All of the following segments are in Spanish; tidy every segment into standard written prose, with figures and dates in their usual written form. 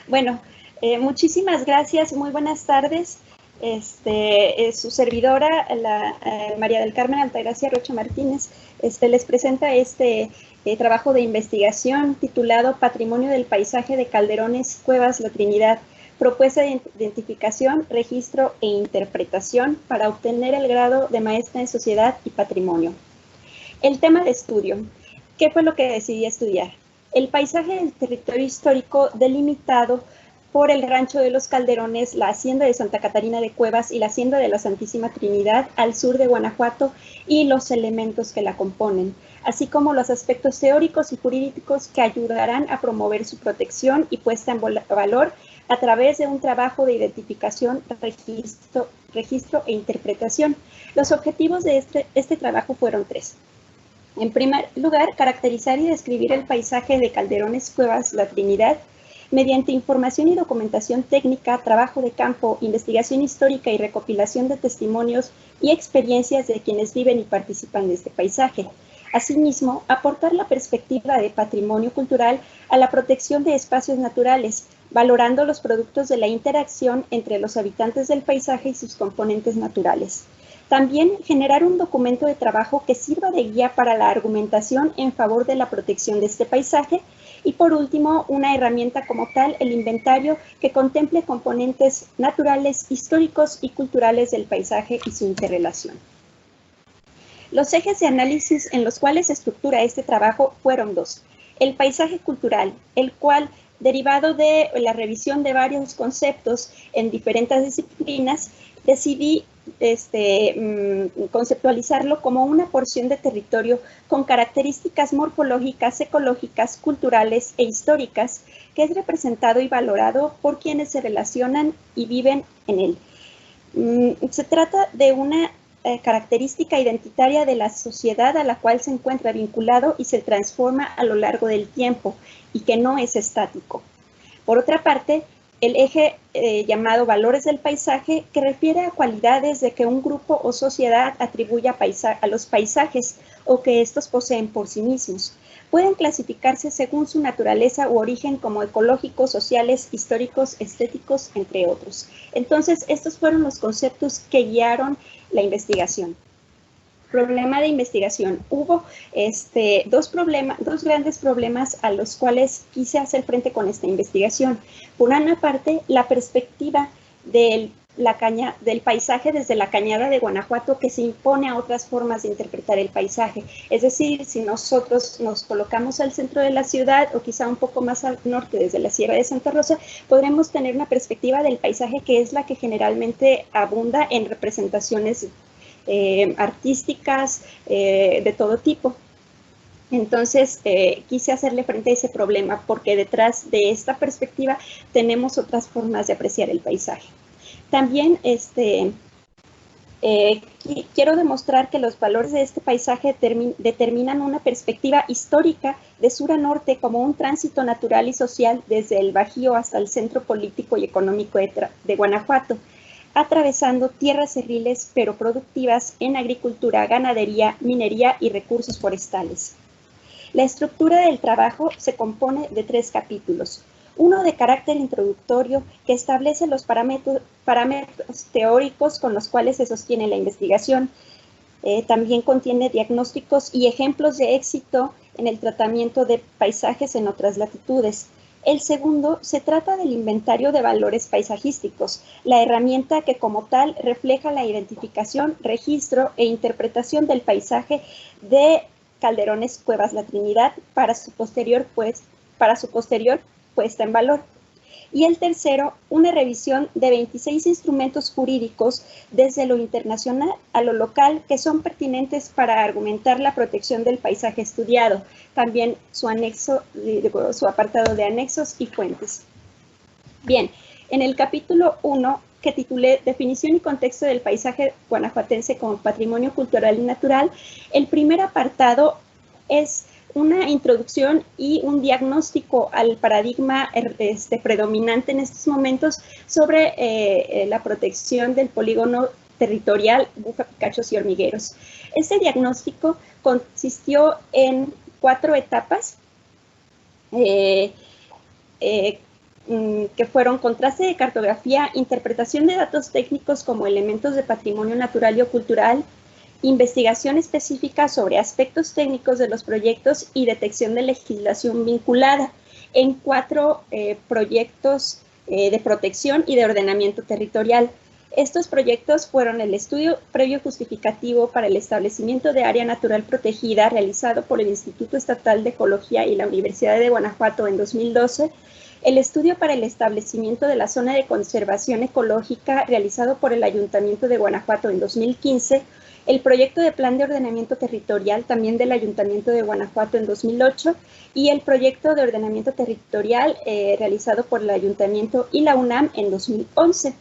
Bueno, muchísimas gracias, muy buenas tardes. Su servidora, María del Carmen Altagracia Rocha Martínez, les presenta trabajo de investigación titulado Patrimonio del Paisaje de Calderones, Cuevas, La Trinidad, propuesta de identificación, registro e interpretación para obtener el grado de maestra en Sociedad y Patrimonio. El tema de estudio. ¿Qué fue lo que decidí estudiar? El paisaje del territorio histórico delimitado por el Rancho de los Calderones, la Hacienda de Santa Catarina de Cuevas y la Hacienda de la Santísima Trinidad al sur de Guanajuato y los elementos que la componen, así como los aspectos teóricos y jurídicos que ayudarán a promover su protección y puesta en valor a través de un trabajo de identificación, registro e interpretación. Los objetivos de este trabajo fueron tres. En primer lugar, caracterizar y describir el paisaje de Calderones, Cuevas, La Trinidad, mediante información y documentación técnica, trabajo de campo, investigación histórica y recopilación de testimonios y experiencias de quienes viven y participan de este paisaje. Asimismo, aportar la perspectiva de patrimonio cultural a la protección de espacios naturales, valorando los productos de la interacción entre los habitantes del paisaje y sus componentes naturales. También generar un documento de trabajo que sirva de guía para la argumentación en favor de la protección de este paisaje. Y por último, una herramienta como tal, el inventario, que contemple componentes naturales, históricos y culturales del paisaje y su interrelación. Los ejes de análisis en los cuales se estructura este trabajo fueron dos. El paisaje cultural, el cual, derivado de la revisión de varios conceptos en diferentes disciplinas, decidí conceptualizarlo como una porción de territorio con características morfológicas, ecológicas, culturales e históricas, que es representado y valorado por quienes se relacionan y viven en él. Se trata de una característica identitaria de la sociedad a la cual se encuentra vinculado y se transforma a lo largo del tiempo y que no es estático. Por otra parte, el eje llamado valores del paisaje, que refiere a cualidades de que un grupo o sociedad atribuye a los paisajes o que estos poseen por sí mismos. Pueden clasificarse según su naturaleza u origen como ecológicos, sociales, históricos, estéticos, entre otros. Entonces, estos fueron los conceptos que guiaron la investigación. Problema de investigación. Hubo dos grandes problemas a los cuales quise hacer frente con esta investigación. Por una parte, la perspectiva del paisaje desde la Cañada de Guanajuato, que se impone a otras formas de interpretar el paisaje. Es decir, si nosotros nos colocamos al centro de la ciudad o quizá un poco más al norte desde la Sierra de Santa Rosa, podremos tener una perspectiva del paisaje que es la que generalmente abunda en representaciones artísticas de todo tipo. Entonces, quise hacerle frente a ese problema porque detrás de esta perspectiva tenemos otras formas de apreciar el paisaje. También quiero demostrar que los valores de este paisaje determinan una perspectiva histórica de sur a norte como un tránsito natural y social desde el Bajío hasta el centro político y económico de Guanajuato, atravesando tierras cerriles pero productivas en agricultura, ganadería, minería y recursos forestales. La estructura del trabajo se compone de 3 capítulos. Uno de carácter introductorio, que establece los parámetros teóricos con los cuales se sostiene la investigación. También contiene diagnósticos y ejemplos de éxito en el tratamiento de paisajes en otras latitudes. El segundo se trata del inventario de valores paisajísticos, la herramienta que como tal refleja la identificación, registro e interpretación del paisaje de Calderones, Cuevas, La Trinidad para su posterior puesta en valor. Y el tercero, una revisión de 26 instrumentos jurídicos desde lo internacional a lo local que son pertinentes para argumentar la protección del paisaje estudiado. También su apartado de anexos y fuentes. Bien, en el capítulo 1, que titulé Definición y contexto del paisaje guanajuatense como patrimonio cultural y natural, el primer apartado es una introducción y un diagnóstico al paradigma predominante en estos momentos sobre la protección del polígono territorial Bufa, Picachos y Hormigueros. Este diagnóstico consistió en 4 etapas que fueron contraste de cartografía, interpretación de datos técnicos como elementos de patrimonio natural y o cultural, investigación específica sobre aspectos técnicos de los proyectos y detección de legislación vinculada en 4 proyectos de protección y de ordenamiento territorial. Estos proyectos fueron el estudio previo justificativo para el establecimiento de área natural protegida realizado por el Instituto Estatal de Ecología y la Universidad de Guanajuato en 2012, el estudio para el establecimiento de la zona de conservación ecológica realizado por el Ayuntamiento de Guanajuato en 2015, el proyecto de plan de ordenamiento territorial también del Ayuntamiento de Guanajuato en 2008 y el proyecto de ordenamiento territorial realizado por el Ayuntamiento y la UNAM en 2011.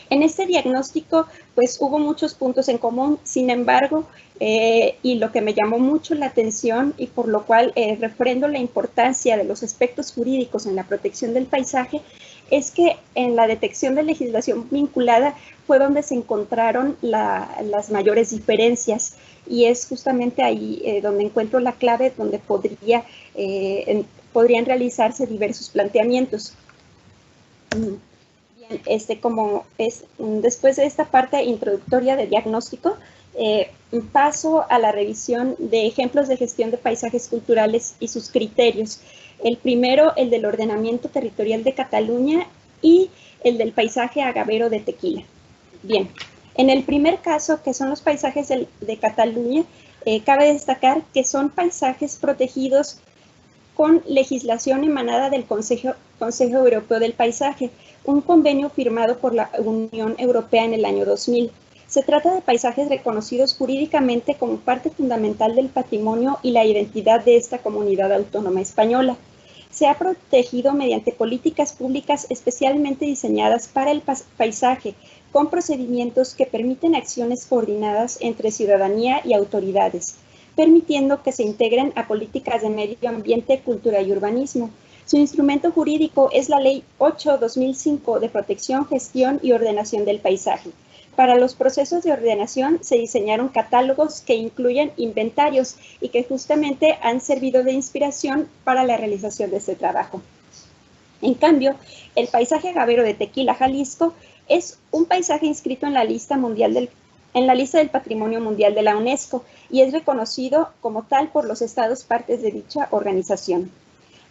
En este diagnóstico, pues hubo muchos puntos en común, sin embargo, y lo que me llamó mucho la atención y por lo cual refrendo la importancia de los aspectos jurídicos en la protección del paisaje, es que en la detección de legislación vinculada fue donde se encontraron las mayores diferencias y es justamente ahí donde encuentro la clave donde podrían realizarse diversos planteamientos. Después de esta parte introductoria de diagnóstico, paso a la revisión de ejemplos de gestión de paisajes culturales y sus criterios. El primero, el del ordenamiento territorial de Cataluña y el del paisaje agavero de Tequila. Bien, en el primer caso, que son los paisajes de Cataluña, cabe destacar que son paisajes protegidos con legislación emanada del Consejo Europeo del Paisaje, un convenio firmado por la Unión Europea en el año 2000. Se trata de paisajes reconocidos jurídicamente como parte fundamental del patrimonio y la identidad de esta comunidad autónoma española. Se ha protegido mediante políticas públicas especialmente diseñadas para el paisaje, con procedimientos que permiten acciones coordinadas entre ciudadanía y autoridades, permitiendo que se integren a políticas de medio ambiente, cultura y urbanismo. Su instrumento jurídico es la Ley 8/2005 de Protección, Gestión y Ordenación del Paisaje. Para los procesos de ordenación se diseñaron catálogos que incluyen inventarios y que justamente han servido de inspiración para la realización de este trabajo. En cambio, el paisaje agavero de Tequila, Jalisco, es un paisaje inscrito en la lista del Patrimonio Mundial de la UNESCO y es reconocido como tal por los estados partes de dicha organización.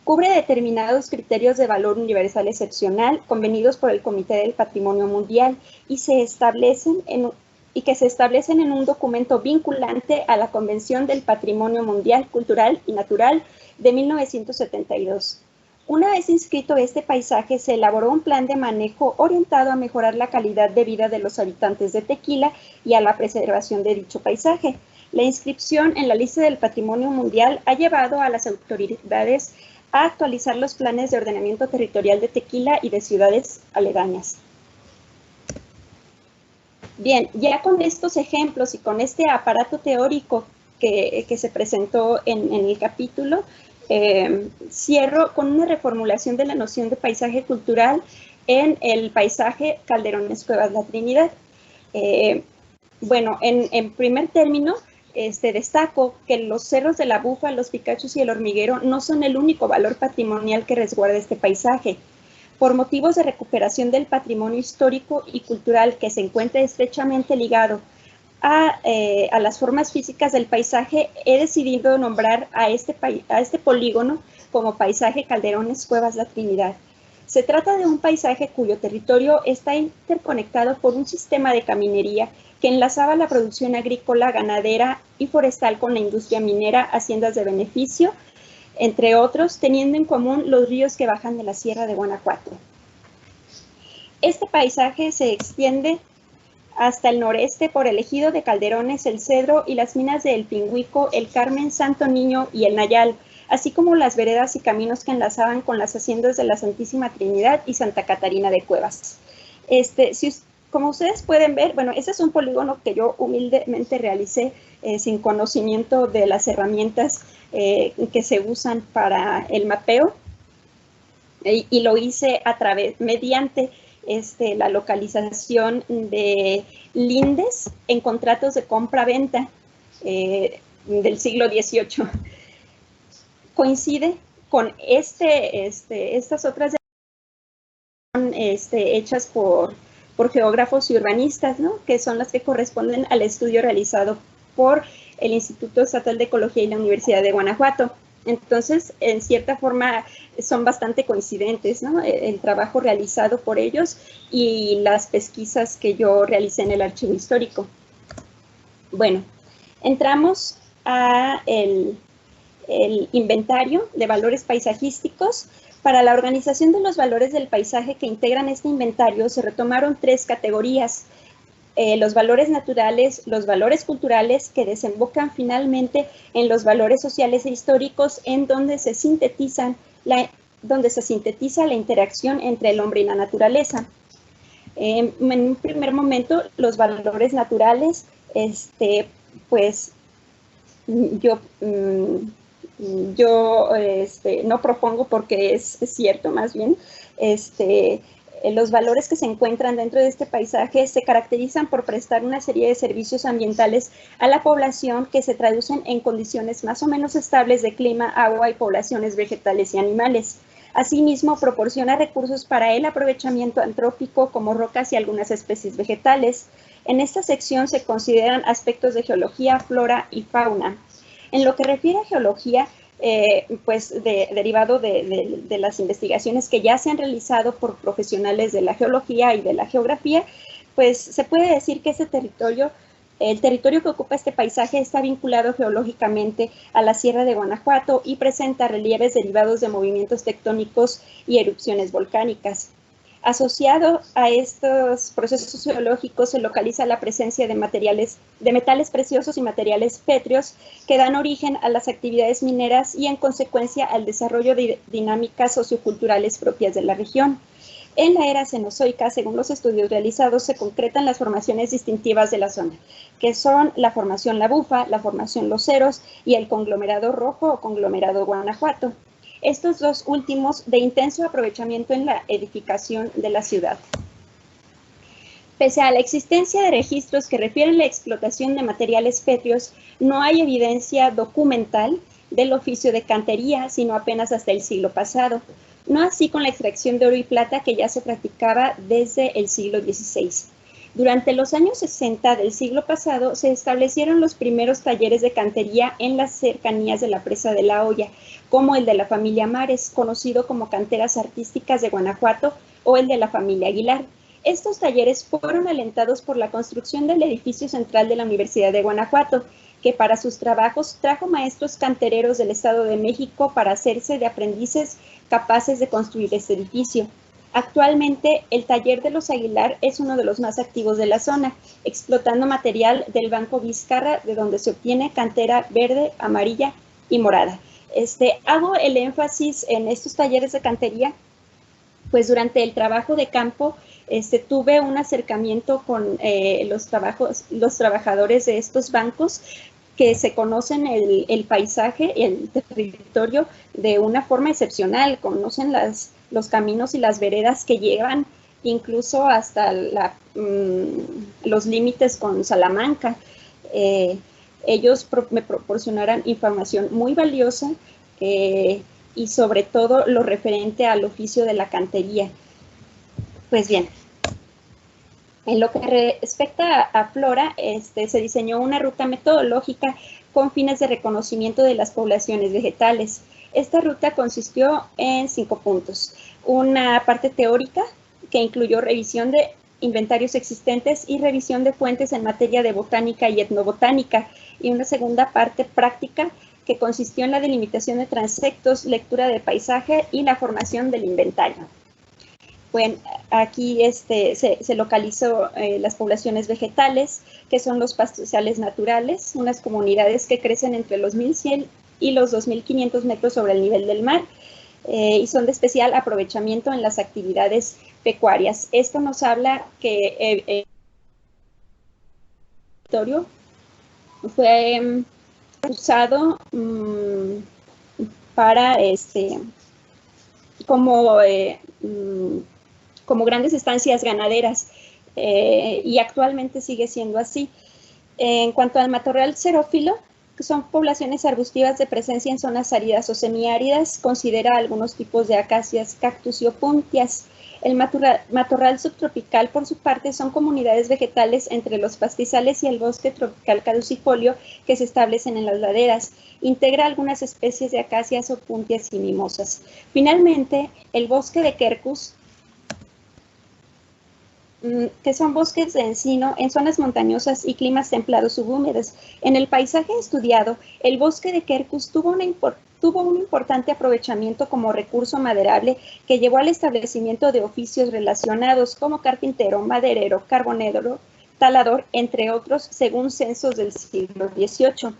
Cubre determinados criterios de valor universal excepcional convenidos por el Comité del Patrimonio Mundial y que se establecen en un documento vinculante a la Convención del Patrimonio Mundial Cultural y Natural de 1972. Una vez inscrito este paisaje, se elaboró un plan de manejo orientado a mejorar la calidad de vida de los habitantes de Tequila y a la preservación de dicho paisaje. La inscripción en la lista del Patrimonio Mundial ha llevado a las autoridades a actualizar los planes de ordenamiento territorial de Tequila y de ciudades aledañas. Bien, ya con estos ejemplos y con este aparato teórico que se presentó en el capítulo, cierro con una reformulación de la noción de paisaje cultural en el paisaje Calderones Cuevas La Trinidad. Bueno, en primer término, destaco que los cerros de la Bufa, los Picachos y el Hormiguero no son el único valor patrimonial que resguarda este paisaje. Por motivos de recuperación del patrimonio histórico y cultural que se encuentra estrechamente ligado a las formas físicas del paisaje, he decidido nombrar a este polígono como paisaje Calderones Cuevas La Trinidad. Se trata de un paisaje cuyo territorio está interconectado por un sistema de caminería que enlazaba la producción agrícola, ganadera y forestal con la industria minera, haciendas de beneficio, entre otros, teniendo en común los ríos que bajan de la Sierra de Guanajuato. Este paisaje se extiende hasta el noreste por el ejido de Calderones, El Cedro y las minas de El Pingüico, El Carmen, Santo Niño y El Nayal, así como las veredas y caminos que enlazaban con las haciendas de la Santísima Trinidad y Santa Catarina de Cuevas. Como ustedes pueden ver, bueno, ese es un polígono que yo humildemente realicé sin conocimiento de las herramientas que se usan para el mapeo y lo hice mediante la localización de lindes en contratos de compra-venta del siglo XVIII. Coincide con estas otras hechas por geógrafos y urbanistas, ¿no? Que son las que corresponden al estudio realizado por el Instituto Estatal de Ecología y la Universidad de Guanajuato. Entonces, en cierta forma, son bastante coincidentes, ¿no? El trabajo realizado por ellos y las pesquisas que yo realicé en el archivo histórico. Bueno, entramos a el inventario de valores paisajísticos. Para la organización de los valores del paisaje que integran este inventario se retomaron 3 categorías: los valores naturales, los valores culturales, que desembocan finalmente en los valores sociales e históricos, en donde se sintetiza la interacción entre el hombre y la naturaleza. En un primer momento, los valores naturales, pues yo no propongo, porque es cierto, más bien, los valores que se encuentran dentro de este paisaje se caracterizan por prestar una serie de servicios ambientales a la población que se traducen en condiciones más o menos estables de clima, agua y poblaciones vegetales y animales. Asimismo, proporciona recursos para el aprovechamiento antrópico, como rocas y algunas especies vegetales. En esta sección se consideran aspectos de geología, flora y fauna. En lo que refiere a geología, derivado de las investigaciones que ya se han realizado por profesionales de la geología y de la geografía, pues se puede decir que el territorio que ocupa este paisaje está vinculado geológicamente a la Sierra de Guanajuato y presenta relieves derivados de movimientos tectónicos y erupciones volcánicas. Asociado a estos procesos geológicos se localiza la presencia de metales preciosos y materiales pétreos que dan origen a las actividades mineras y, en consecuencia, al desarrollo de dinámicas socioculturales propias de la región. En la era cenozoica, según los estudios realizados, se concretan las formaciones distintivas de la zona, que son la formación La Bufa, la formación Los Ceros y el conglomerado rojo o conglomerado Guanajuato. Estos dos últimos de intenso aprovechamiento en la edificación de la ciudad. Pese a la existencia de registros que refieren la explotación de materiales pétreos, no hay evidencia documental del oficio de cantería, sino apenas hasta el siglo pasado. No así con la extracción de oro y plata, que ya se practicaba desde el siglo XVI. Durante los años 60 del siglo pasado se establecieron los primeros talleres de cantería en las cercanías de la presa de La Hoya, como el de la familia Mares, conocido como Canteras Artísticas de Guanajuato, o el de la familia Aguilar. Estos talleres fueron alentados por la construcción del edificio central de la Universidad de Guanajuato, que para sus trabajos trajo maestros cantereros del Estado de México para hacerse de aprendices capaces de construir este edificio. Actualmente, el taller de los Aguilar es uno de los más activos de la zona, explotando material del Banco Vizcarra, de donde se obtiene cantera verde, amarilla y morada. Hago el énfasis en estos talleres de cantería, pues durante el trabajo de campo tuve un acercamiento con los trabajadores de estos bancos, que se conocen el paisaje, el territorio de una forma excepcional, conocen los caminos y las veredas que llevan incluso hasta los límites con Salamanca. Ellos me proporcionarán información muy valiosa y sobre todo lo referente al oficio de la cantería. Pues bien, en lo que respecta a flora, se diseñó una ruta metodológica con fines de reconocimiento de las poblaciones vegetales. Esta ruta consistió en 5 puntos. Una parte teórica, que incluyó revisión de inventarios existentes y revisión de fuentes en materia de botánica y etnobotánica, y una segunda parte práctica, que consistió en la delimitación de transectos, lectura de paisaje y la formación del inventario. Bueno, aquí se localizó las poblaciones vegetales, que son los pastizales naturales, unas comunidades que crecen entre los 1.100 y los 2.500 metros sobre el nivel del mar, y son de especial aprovechamiento en las actividades pecuarias. Esto nos habla que el territorio fue usado para como grandes estancias ganaderas, y actualmente sigue siendo así. En cuanto al matorral xerófilo, son poblaciones arbustivas de presencia en zonas áridas o semiáridas. Considera algunos tipos de acacias, cactus y opuntias. El matorral subtropical, por su parte, son comunidades vegetales entre los pastizales y el bosque tropical caducifolio que se establecen en las laderas. Integra algunas especies de acacias, opuntias y mimosas. Finalmente, el bosque de quercus, que son bosques de encino en zonas montañosas y climas templados subhúmedos. En el paisaje estudiado, el bosque de quercus tuvo un importante aprovechamiento como recurso maderable que llevó al establecimiento de oficios relacionados como carpintero, maderero, carbonero, talador, entre otros, según censos del siglo XVIII.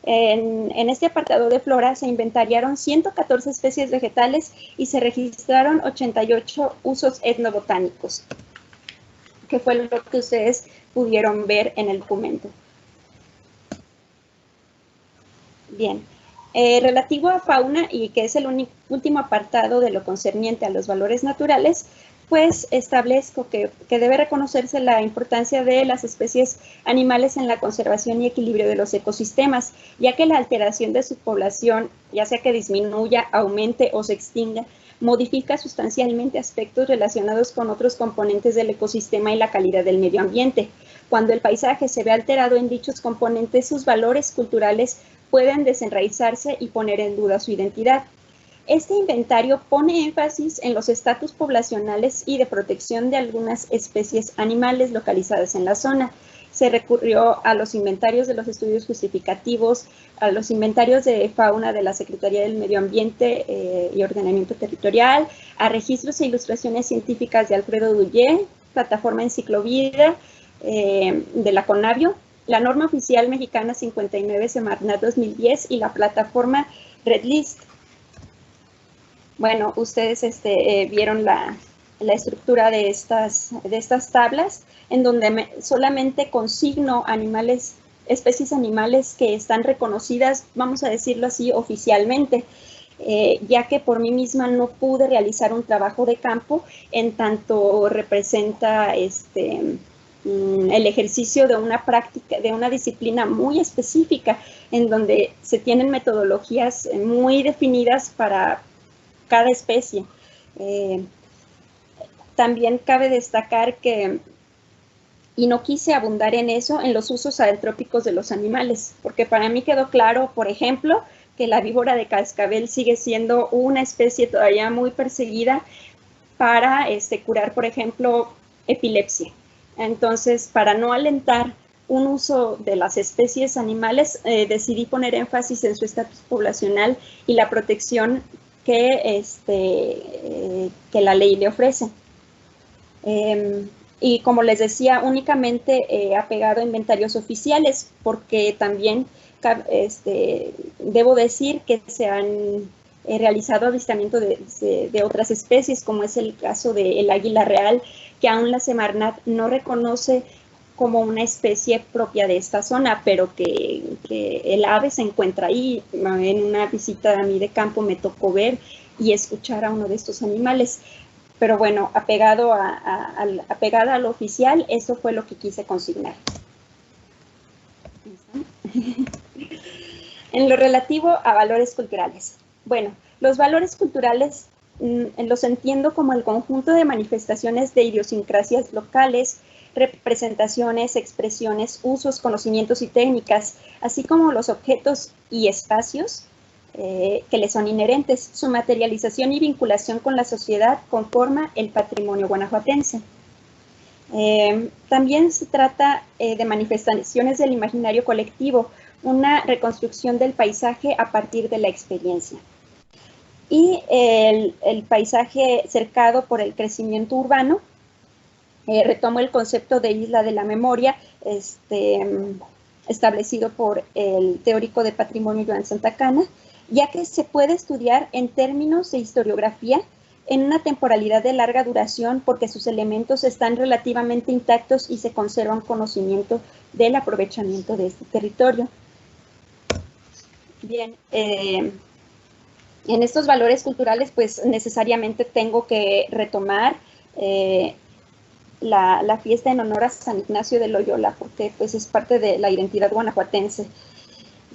En este apartado de flora se inventariaron 114 especies vegetales y se registraron 88 usos etnobotánicos, que fue lo que ustedes pudieron ver en el documento. Bien, relativo a fauna, y que es el último apartado de lo concerniente a los valores naturales, pues establezco que debe reconocerse la importancia de las especies animales en la conservación y equilibrio de los ecosistemas, ya que la alteración de su población, ya sea que disminuya, aumente o se extinga, modifica sustancialmente aspectos relacionados con otros componentes del ecosistema y la calidad del medio ambiente. Cuando el paisaje se ve alterado en dichos componentes, sus valores culturales pueden desenraizarse y poner en duda su identidad. Este inventario pone énfasis en los estatus poblacionales y de protección de algunas especies animales localizadas en la zona. Se recurrió a los inventarios de los estudios justificativos, a los inventarios de fauna de la Secretaría del Medio Ambiente y Ordenamiento Territorial, a registros e ilustraciones científicas de Alfredo Duyé, plataforma Enciclovida de la CONABIO, la norma oficial mexicana 59 Semarnat 2010 y la plataforma RedList. Bueno, ustedes vieron la estructura de estas tablas, en donde solamente consigno especies animales que están reconocidas, vamos a decirlo así, oficialmente, ya que por mí misma no pude realizar un trabajo de campo en tanto representa el ejercicio de una práctica, de una disciplina muy específica, en donde se tienen metodologías muy definidas para cada especie. También cabe destacar que, y no quise abundar en eso, en los usos aeutrópicos de los animales, porque para mí quedó claro, por ejemplo, que la víbora de cascabel sigue siendo una especie todavía muy perseguida para curar, por ejemplo, epilepsia. Entonces, para no alentar un uso de las especies animales, decidí poner énfasis en su estatus poblacional y la protección que la ley le ofrece. Y como les decía, únicamente apegado a inventarios oficiales, porque también debo decir que se han realizado avistamiento de otras especies, como es el caso del águila real, que aún la Semarnat no reconoce como una especie propia de esta zona, pero que el ave se encuentra ahí. En una visita a mí de campo me tocó ver y escuchar a uno de estos animales. Pero bueno, apegada a lo oficial, eso fue lo que quise consignar. En lo relativo a valores culturales. Bueno, los valores culturales los entiendo como el conjunto de manifestaciones de idiosincrasias locales, representaciones, expresiones, usos, conocimientos y técnicas, así como los objetos y espacios que le son inherentes. Su materialización y vinculación con la sociedad conforma el patrimonio guanajuatense. También se trata de manifestaciones del imaginario colectivo, una reconstrucción del paisaje a partir de la experiencia. Y el paisaje cercado por el crecimiento urbano, retomo el concepto de isla de la memoria, establecido por el teórico de patrimonio Joan Santacana, ya que se puede estudiar en términos de historiografía en una temporalidad de larga duración, porque sus elementos están relativamente intactos y se conserva un conocimiento del aprovechamiento de este territorio. Bien, en estos valores culturales, pues necesariamente tengo que retomar la fiesta en honor a San Ignacio de Loyola, porque pues es parte de la identidad guanajuatense.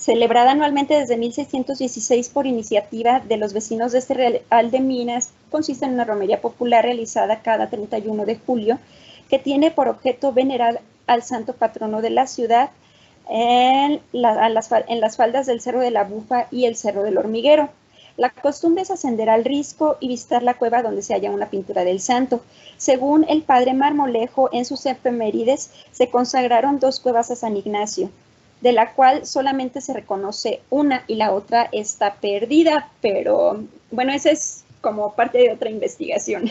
Celebrada anualmente desde 1616 por iniciativa de los vecinos de este Real de Minas, consiste en una romería popular realizada cada 31 de julio, que tiene por objeto venerar al santo patrono de la ciudad en las faldas del Cerro de la Bufa y el Cerro del Hormiguero. La costumbre es ascender al risco y visitar la cueva donde se halla una pintura del santo. Según el padre Marmolejo, en sus efemérides se consagraron 2 cuevas a San Ignacio, de la cual solamente se reconoce una y la otra está perdida, pero bueno, esa es como parte de otra investigación.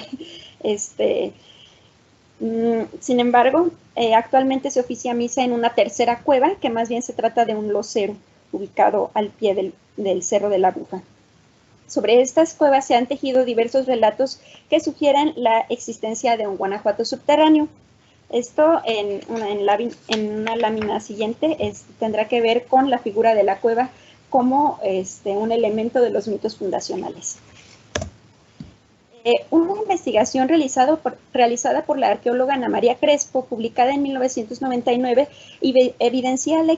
Sin embargo, actualmente se oficia misa en una tercera cueva, que más bien se trata de un losero ubicado al pie del Cerro de la Bufa. Sobre estas cuevas se han tejido diversos relatos que sugieren la existencia de un Guanajuato subterráneo. Esto en una lámina siguiente tendrá que ver con la figura de la cueva como un elemento de los mitos fundacionales. Una investigación realizada por la arqueóloga Ana María Crespo, publicada en 1999, evidencia la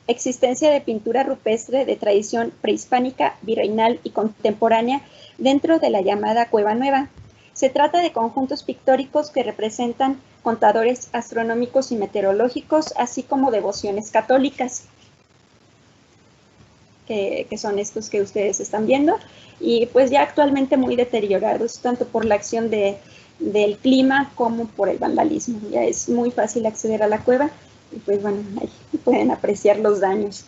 existencia de pintura rupestre de tradición prehispánica, virreinal y contemporánea dentro de la llamada Cueva Nueva. Se trata de conjuntos pictóricos que representan contadores astronómicos y meteorológicos, así como devociones católicas, que son estos que ustedes están viendo, y pues ya actualmente muy deteriorados, tanto por la acción del clima como por el vandalismo. Ya es muy fácil acceder a la cueva, y pues bueno, ahí pueden apreciar los daños.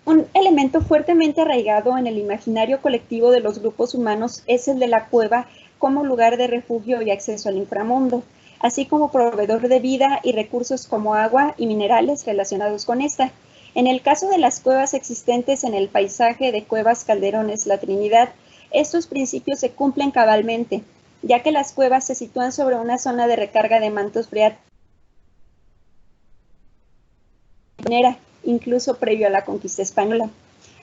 Un elemento fuertemente arraigado en el imaginario colectivo de los grupos humanos es el de la cueva como lugar de refugio y acceso al inframundo, así como proveedor de vida y recursos como agua y minerales relacionados con esta. En el caso de las cuevas existentes en el paisaje de Cuevas Calderones La Trinidad, estos principios se cumplen cabalmente, ya que las cuevas se sitúan sobre una zona de recarga de mantos freáticos, incluso previo a la conquista española.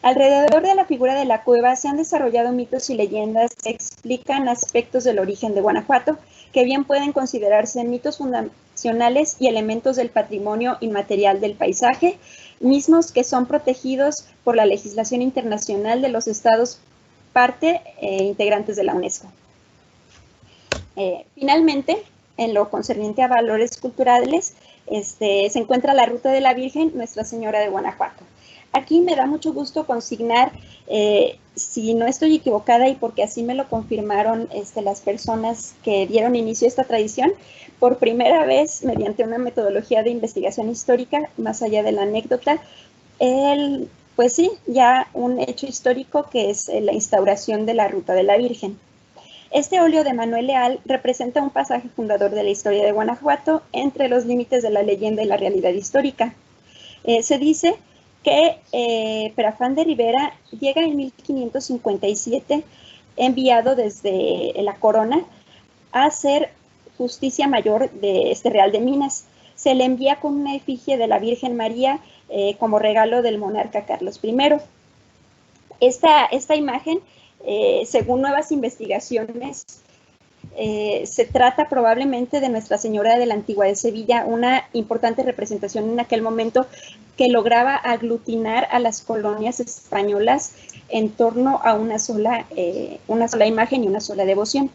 Alrededor de la figura de la cueva se han desarrollado mitos y leyendas que explican aspectos del origen de Guanajuato, que bien pueden considerarse mitos fundacionales y elementos del patrimonio inmaterial del paisaje, mismos que son protegidos por la legislación internacional de los estados parte integrantes de la UNESCO. Finalmente, en lo concerniente a valores culturales, se encuentra la Ruta de la Virgen, Nuestra Señora de Guanajuato. Aquí me da mucho gusto consignar, si no estoy equivocada y porque así me lo confirmaron las personas que dieron inicio a esta tradición, por primera vez, mediante una metodología de investigación histórica, más allá de la anécdota, pues sí, ya un hecho histórico que es la instauración de la Ruta de la Virgen. Este óleo de Manuel Leal representa un pasaje fundador de la historia de Guanajuato entre los límites de la leyenda y la realidad histórica. Se dice que Perafán de Rivera llega en 1557, enviado desde la corona a hacer justicia mayor de este Real de Minas. Se le envía con una efigie de la Virgen María como regalo del monarca Carlos I. Esta imagen, según nuevas investigaciones, se trata probablemente de Nuestra Señora de la Antigua de Sevilla, una importante representación en aquel momento que lograba aglutinar a las colonias españolas en torno a una sola imagen y una sola devoción.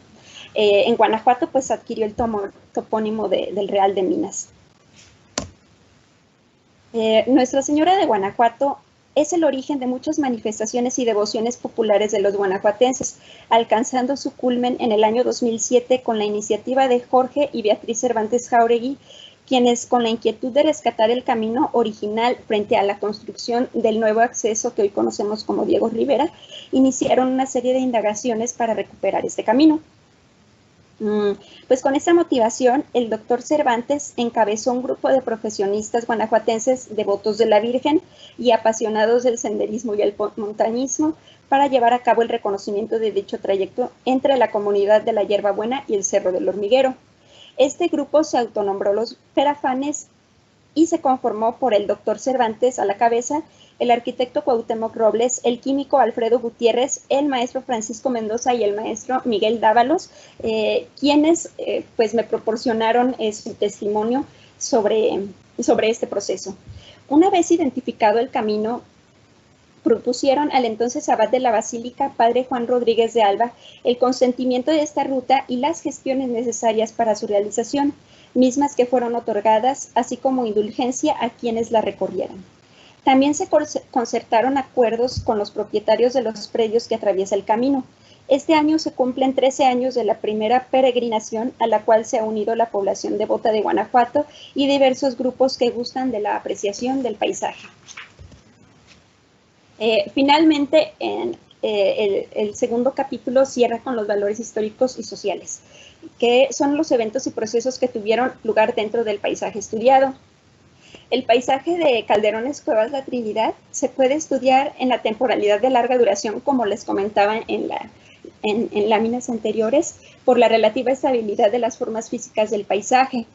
En Guanajuato, pues adquirió el topónimo del Real de Minas. Nuestra Señora de Guanajuato es el origen de muchas manifestaciones y devociones populares de los guanajuatenses, alcanzando su culmen en el año 2007 con la iniciativa de Jorge y Beatriz Cervantes Jáuregui, quienes, con la inquietud de rescatar el camino original frente a la construcción del nuevo acceso que hoy conocemos como Diego Rivera, iniciaron una serie de indagaciones para recuperar este camino. Pues con esta motivación, el doctor Cervantes encabezó un grupo de profesionistas guanajuatenses devotos de la Virgen y apasionados del senderismo y el montañismo para llevar a cabo el reconocimiento de dicho trayecto entre la comunidad de la Hierbabuena y el Cerro del Hormiguero. Este grupo se autonombró los Perafanes y se conformó por el doctor Cervantes a la cabeza, el arquitecto Cuauhtémoc Robles, el químico Alfredo Gutiérrez, el maestro Francisco Mendoza y el maestro Miguel Dávalos, quienes pues me proporcionaron su testimonio sobre sobre este proceso. Una vez identificado el camino, propusieron al entonces abad de la Basílica, padre Juan Rodríguez de Alba, el consentimiento de esta ruta y las gestiones necesarias para su realización, mismas que fueron otorgadas, así como indulgencia a quienes la recorrieran. También se concertaron acuerdos con los propietarios de los predios que atraviesa el camino. Este año se cumplen 13 años de la primera peregrinación a la cual se ha unido la población devota de Guanajuato y diversos grupos que gustan de la apreciación del paisaje. Finalmente, el segundo capítulo cierra con los valores históricos y sociales, que son los eventos y procesos que tuvieron lugar dentro del paisaje estudiado. El paisaje de Calderones Cuevas La Trinidad se puede estudiar en la temporalidad de larga duración, como les comentaba en láminas anteriores, por la relativa estabilidad de las formas físicas del paisaje.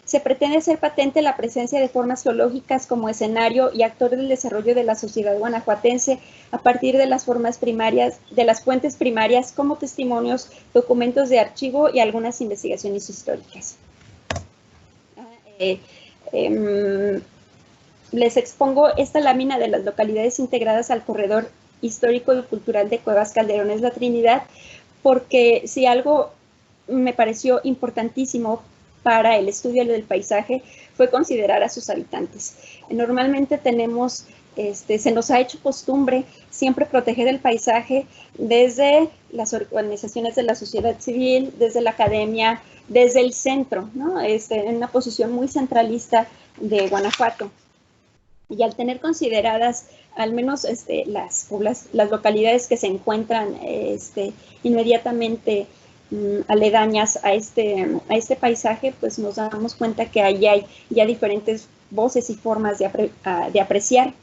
Se pretende hacer patente la presencia de formas geológicas como escenario y actor del desarrollo de la sociedad guanajuatense a partir de las formas primarias, de las fuentes primarias como testimonios, documentos de archivo y algunas investigaciones históricas. Les expongo esta lámina de las localidades integradas al corredor histórico y cultural de Cuevas Calderones La Trinidad, porque si algo me pareció importantísimo para el estudio del paisaje fue considerar a sus habitantes. Normalmente tenemos, se nos ha hecho costumbre siempre proteger el paisaje desde las organizaciones de la sociedad civil, desde la academia, desde el centro, ¿no? En una posición muy centralista de Guanajuato. Y al tener consideradas al menos las localidades que se encuentran inmediatamente aledañas a este paisaje, pues nos damos cuenta que ahí hay ya diferentes voces y formas de apreciar.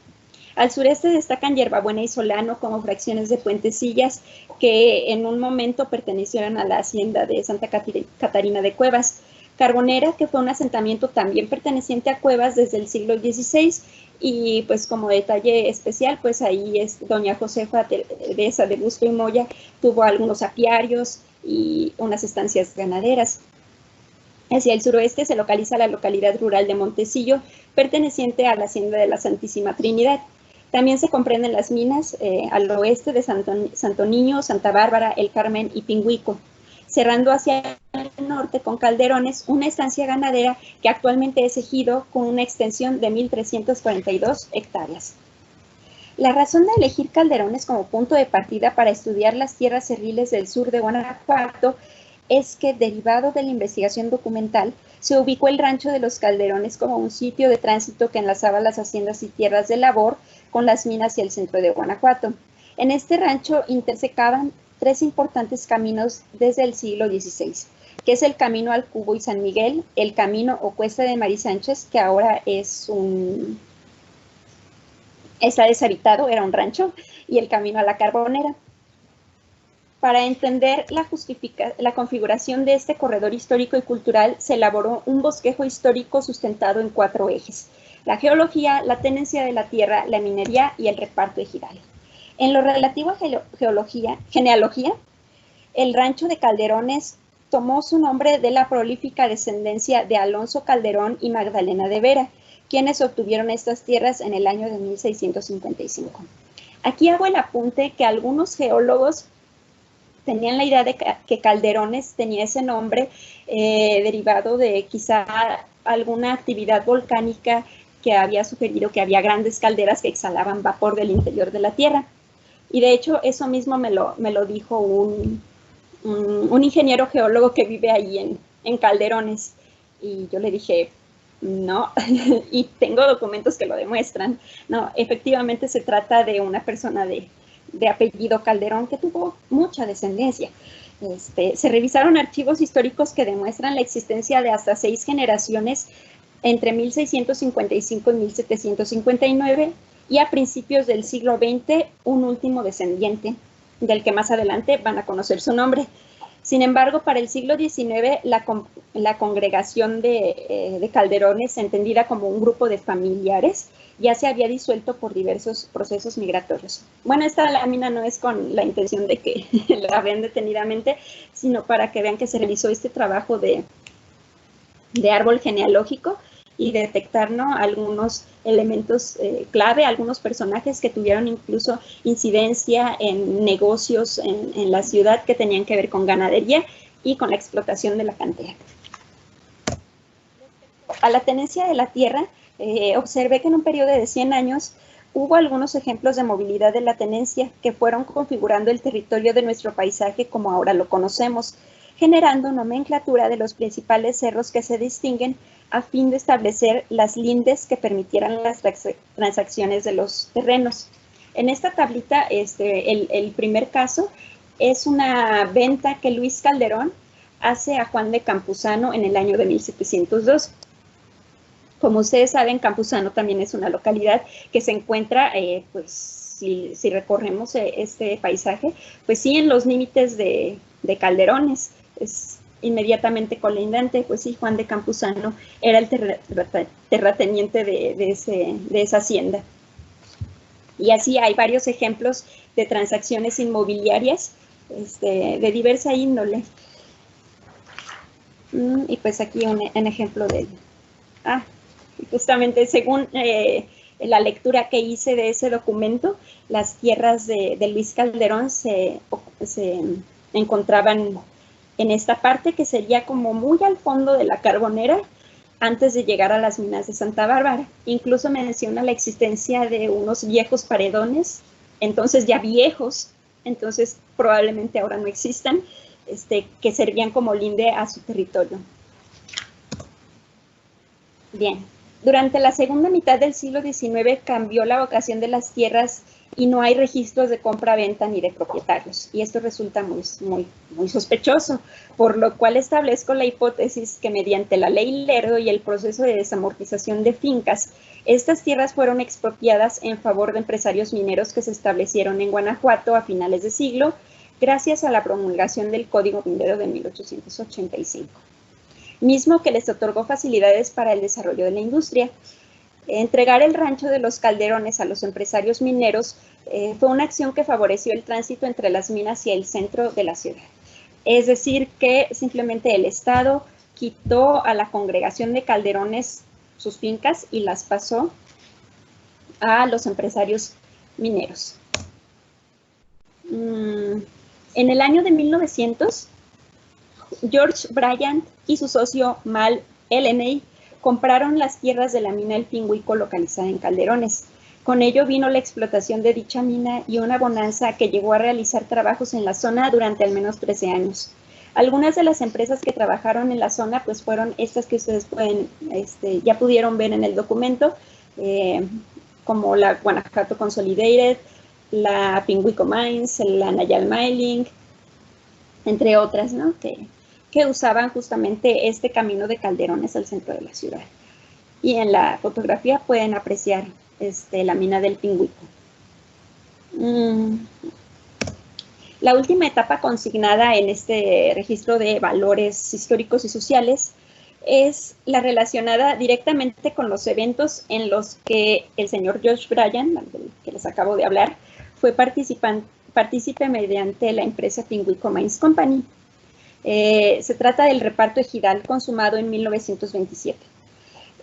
Al sureste destacan Hierbabuena y Solano como fracciones de Puentecillas que en un momento pertenecieron a la hacienda de Santa Catarina de Cuevas. Carbonera, que fue un asentamiento también perteneciente a Cuevas desde el siglo XVI, y pues como detalle especial, pues ahí doña Josefa Teresa de Busto y Moya tuvo algunos apiarios y unas estancias ganaderas. Hacia el suroeste se localiza la localidad rural de Montecillo, perteneciente a la hacienda de la Santísima Trinidad. También se comprenden las minas al oeste de Santo Niño, Santa Bárbara, El Carmen y Pingüico, cerrando hacia el norte con Calderones, una estancia ganadera que actualmente es ejido con una extensión de 1,342 hectáreas. La razón de elegir Calderones como punto de partida para estudiar las tierras cerriles del sur de Guanajuato es que, derivado de la investigación documental, se ubicó el rancho de los Calderones como un sitio de tránsito que enlazaba las haciendas y tierras de labor con las minas y el centro de Guanajuato. En este rancho intersecaban 3 importantes caminos desde el siglo XVI, que es el Camino al Cubo y San Miguel, el Camino o Cuesta de Mari Sánchez, que ahora está deshabitado, era un rancho, y el Camino a la Carbonera. Para entender la configuración de este corredor histórico y cultural, se elaboró un bosquejo histórico sustentado en 4 ejes: la geología, la tenencia de la tierra, la minería y el reparto ejidal. En lo relativo a genealogía, el rancho de Calderones tomó su nombre de la prolífica descendencia de Alonso Calderón y Magdalena de Vera, quienes obtuvieron estas tierras en el año de 1655. Aquí hago el apunte que algunos geólogos tenían la idea de que Calderones tenía ese nombre derivado de quizá alguna actividad volcánica que había sugerido que había grandes calderas que exhalaban vapor del interior de la tierra. Y de hecho eso mismo me lo dijo un ingeniero geólogo que vive ahí en Calderones. Y yo le dije, no, y tengo documentos que lo demuestran. No, efectivamente se trata de una persona de apellido Calderón que tuvo mucha descendencia. Se revisaron archivos históricos que demuestran la existencia de hasta 6 generaciones entre 1655 y 1759, y a principios del siglo XX un último descendiente, del que más adelante van a conocer su nombre. Sin embargo, para el siglo XIX, la congregación de Calderones, entendida como un grupo de familiares, ya se había disuelto por diversos procesos migratorios. Bueno, esta lámina no es con la intención de que la vean detenidamente, sino para que vean que se realizó este trabajo de árbol genealógico y detectar, ¿no?, algunos elementos clave, algunos personajes que tuvieron incluso incidencia en negocios en la ciudad que tenían que ver con ganadería y con la explotación de la cantera. A la tenencia de la tierra, observé que en un periodo de 100 años hubo algunos ejemplos de movilidad de la tenencia que fueron configurando el territorio de nuestro paisaje como ahora lo conocemos, generando nomenclatura de los principales cerros que se distinguen a fin de establecer las lindes que permitieran las transacciones de los terrenos. En esta tablita, el primer caso es una venta que Luis Calderón hace a Juan de Campuzano en el año de 1702. Como ustedes saben, Campuzano también es una localidad que se encuentra, pues, si recorremos este paisaje, pues sí, en los límites de Calderones, es inmediatamente colindante. Pues sí, Juan de Campuzano era el terrateniente de esa hacienda. Y así hay varios ejemplos de transacciones inmobiliarias de diversa índole. Y pues aquí un ejemplo de... justamente según la lectura que hice de ese documento, las tierras de Luis Calderón se encontraban en esta parte que sería como muy al fondo de la Carbonera, antes de llegar a las minas de Santa Bárbara. Incluso menciona la existencia de unos viejos paredones, entonces ya viejos, entonces probablemente ahora no existan, que servían como linde a su territorio. Bien. Durante la segunda mitad del siglo XIX cambió la vocación de las tierras y no hay registros de compra-venta ni de propietarios. Y esto resulta muy sospechoso, por lo cual establezco la hipótesis que mediante la ley Lerdo y el proceso de desamortización de fincas, estas tierras fueron expropiadas en favor de empresarios mineros que se establecieron en Guanajuato a finales de siglo, gracias a la promulgación del Código Minero de 1885. Mismo que les otorgó facilidades para el desarrollo de la industria. Entregar el rancho de los Calderones a los empresarios mineros fue una acción que favoreció el tránsito entre las minas y el centro de la ciudad. Es decir, que simplemente el Estado quitó a la congregación de Calderones sus fincas y las pasó a los empresarios mineros. En el año de 1900, George Bryant y su socio Mal Elleney compraron las tierras de la mina El Pingüico localizada en Calderones. Con ello vino la explotación de dicha mina y una bonanza que llegó a realizar trabajos en la zona durante al menos 13 años. Algunas de las empresas que trabajaron en la zona pues fueron estas que ustedes pueden, ya pudieron ver en el documento, como la Guanajuato Consolidated, la Pingüico Mines, la Nayal Mining, entre otras, ¿no?, que usaban justamente este camino de Calderones al centro de la ciudad. Y en la fotografía pueden apreciar la mina del Pingüico. La última etapa consignada en este registro de valores históricos y sociales es la relacionada directamente con los eventos en los que el señor George Bryant, del que les acabo de hablar, fue partícipe mediante la empresa Pingüico Mines Company. Se trata del reparto ejidal consumado en 1927.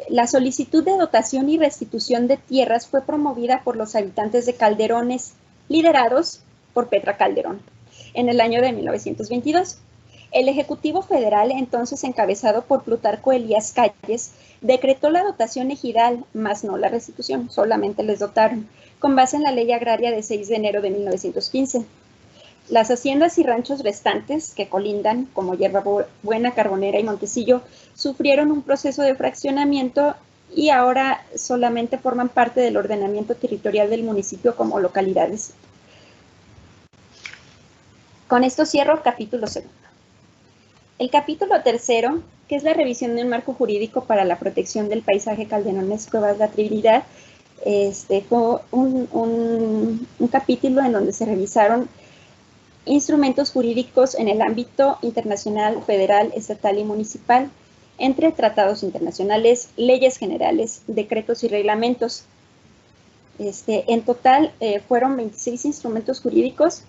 La solicitud de dotación y restitución de tierras fue promovida por los habitantes de Calderones, liderados por Petra Calderón, en el año de 1922. El Ejecutivo Federal, entonces encabezado por Plutarco Elías Calles, decretó la dotación ejidal, más no la restitución, solamente les dotaron, con base en la Ley Agraria de 6 de enero de 1915. Las haciendas y ranchos restantes que colindan, como Hierbabuena, Carbonera y Montecillo, sufrieron un proceso de fraccionamiento y ahora solamente forman parte del ordenamiento territorial del municipio como localidades. Con esto cierro capítulo segundo. El capítulo tercero, que es la revisión de un marco jurídico para la protección del paisaje Calderones Cuevas La Trinidad, fue un capítulo en donde se revisaron instrumentos jurídicos en el ámbito internacional, federal, estatal y municipal, entre tratados internacionales, leyes generales, decretos y reglamentos. En total fueron 26 instrumentos jurídicos,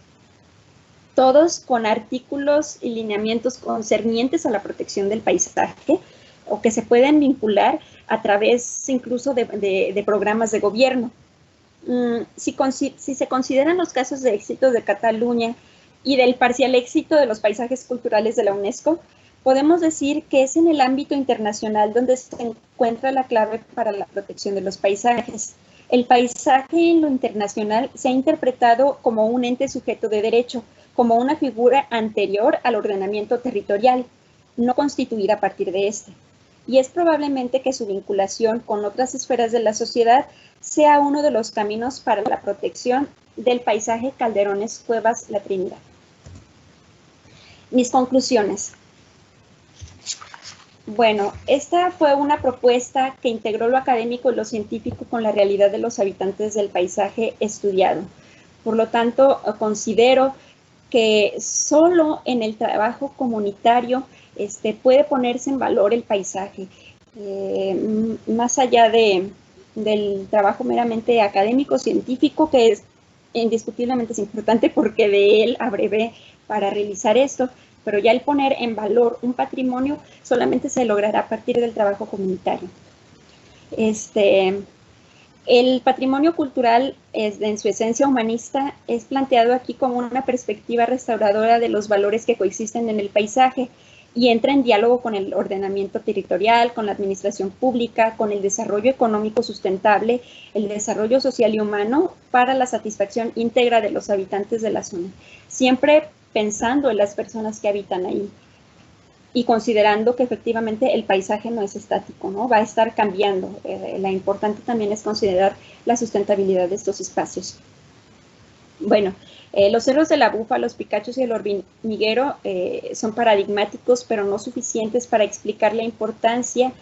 todos con artículos y lineamientos concernientes a la protección del paisaje o que se pueden vincular a través incluso de programas de gobierno. Si se consideran los casos de éxito de Cataluña y del parcial éxito de los paisajes culturales de la UNESCO, podemos decir que es en el ámbito internacional donde se encuentra la clave para la protección de los paisajes. El paisaje en lo internacional se ha interpretado como un ente sujeto de derecho, como una figura anterior al ordenamiento territorial, no constituida a partir de este. Y es probablemente que su vinculación con otras esferas de la sociedad sea uno de los caminos para la protección del paisaje Calderones Cuevas La Trinidad. Mis conclusiones. Bueno, esta fue una propuesta que integró lo académico y lo científico con la realidad de los habitantes del paisaje estudiado. Por lo tanto, considero que solo en el trabajo comunitario puede ponerse en valor el paisaje, más allá del trabajo meramente académico, científico, que es indiscutiblemente es importante porque de él abrevé para realizar esto, pero ya el poner en valor un patrimonio solamente se logrará a partir del trabajo comunitario. El patrimonio cultural en su esencia humanista es planteado aquí como una perspectiva restauradora de los valores que coexisten en el paisaje y entra en diálogo con el ordenamiento territorial, con la administración pública, con el desarrollo económico sustentable, el desarrollo social y humano para la satisfacción íntegra de los habitantes de la zona. Siempre pensando en las personas que habitan ahí y considerando que efectivamente el paisaje no es estático, ¿no? Va a estar cambiando. Lo importante también es considerar la sustentabilidad de estos espacios. Bueno, los cerros de la Bufa, los Picachos y el Hormiguero son paradigmáticos, pero no suficientes para explicar la importancia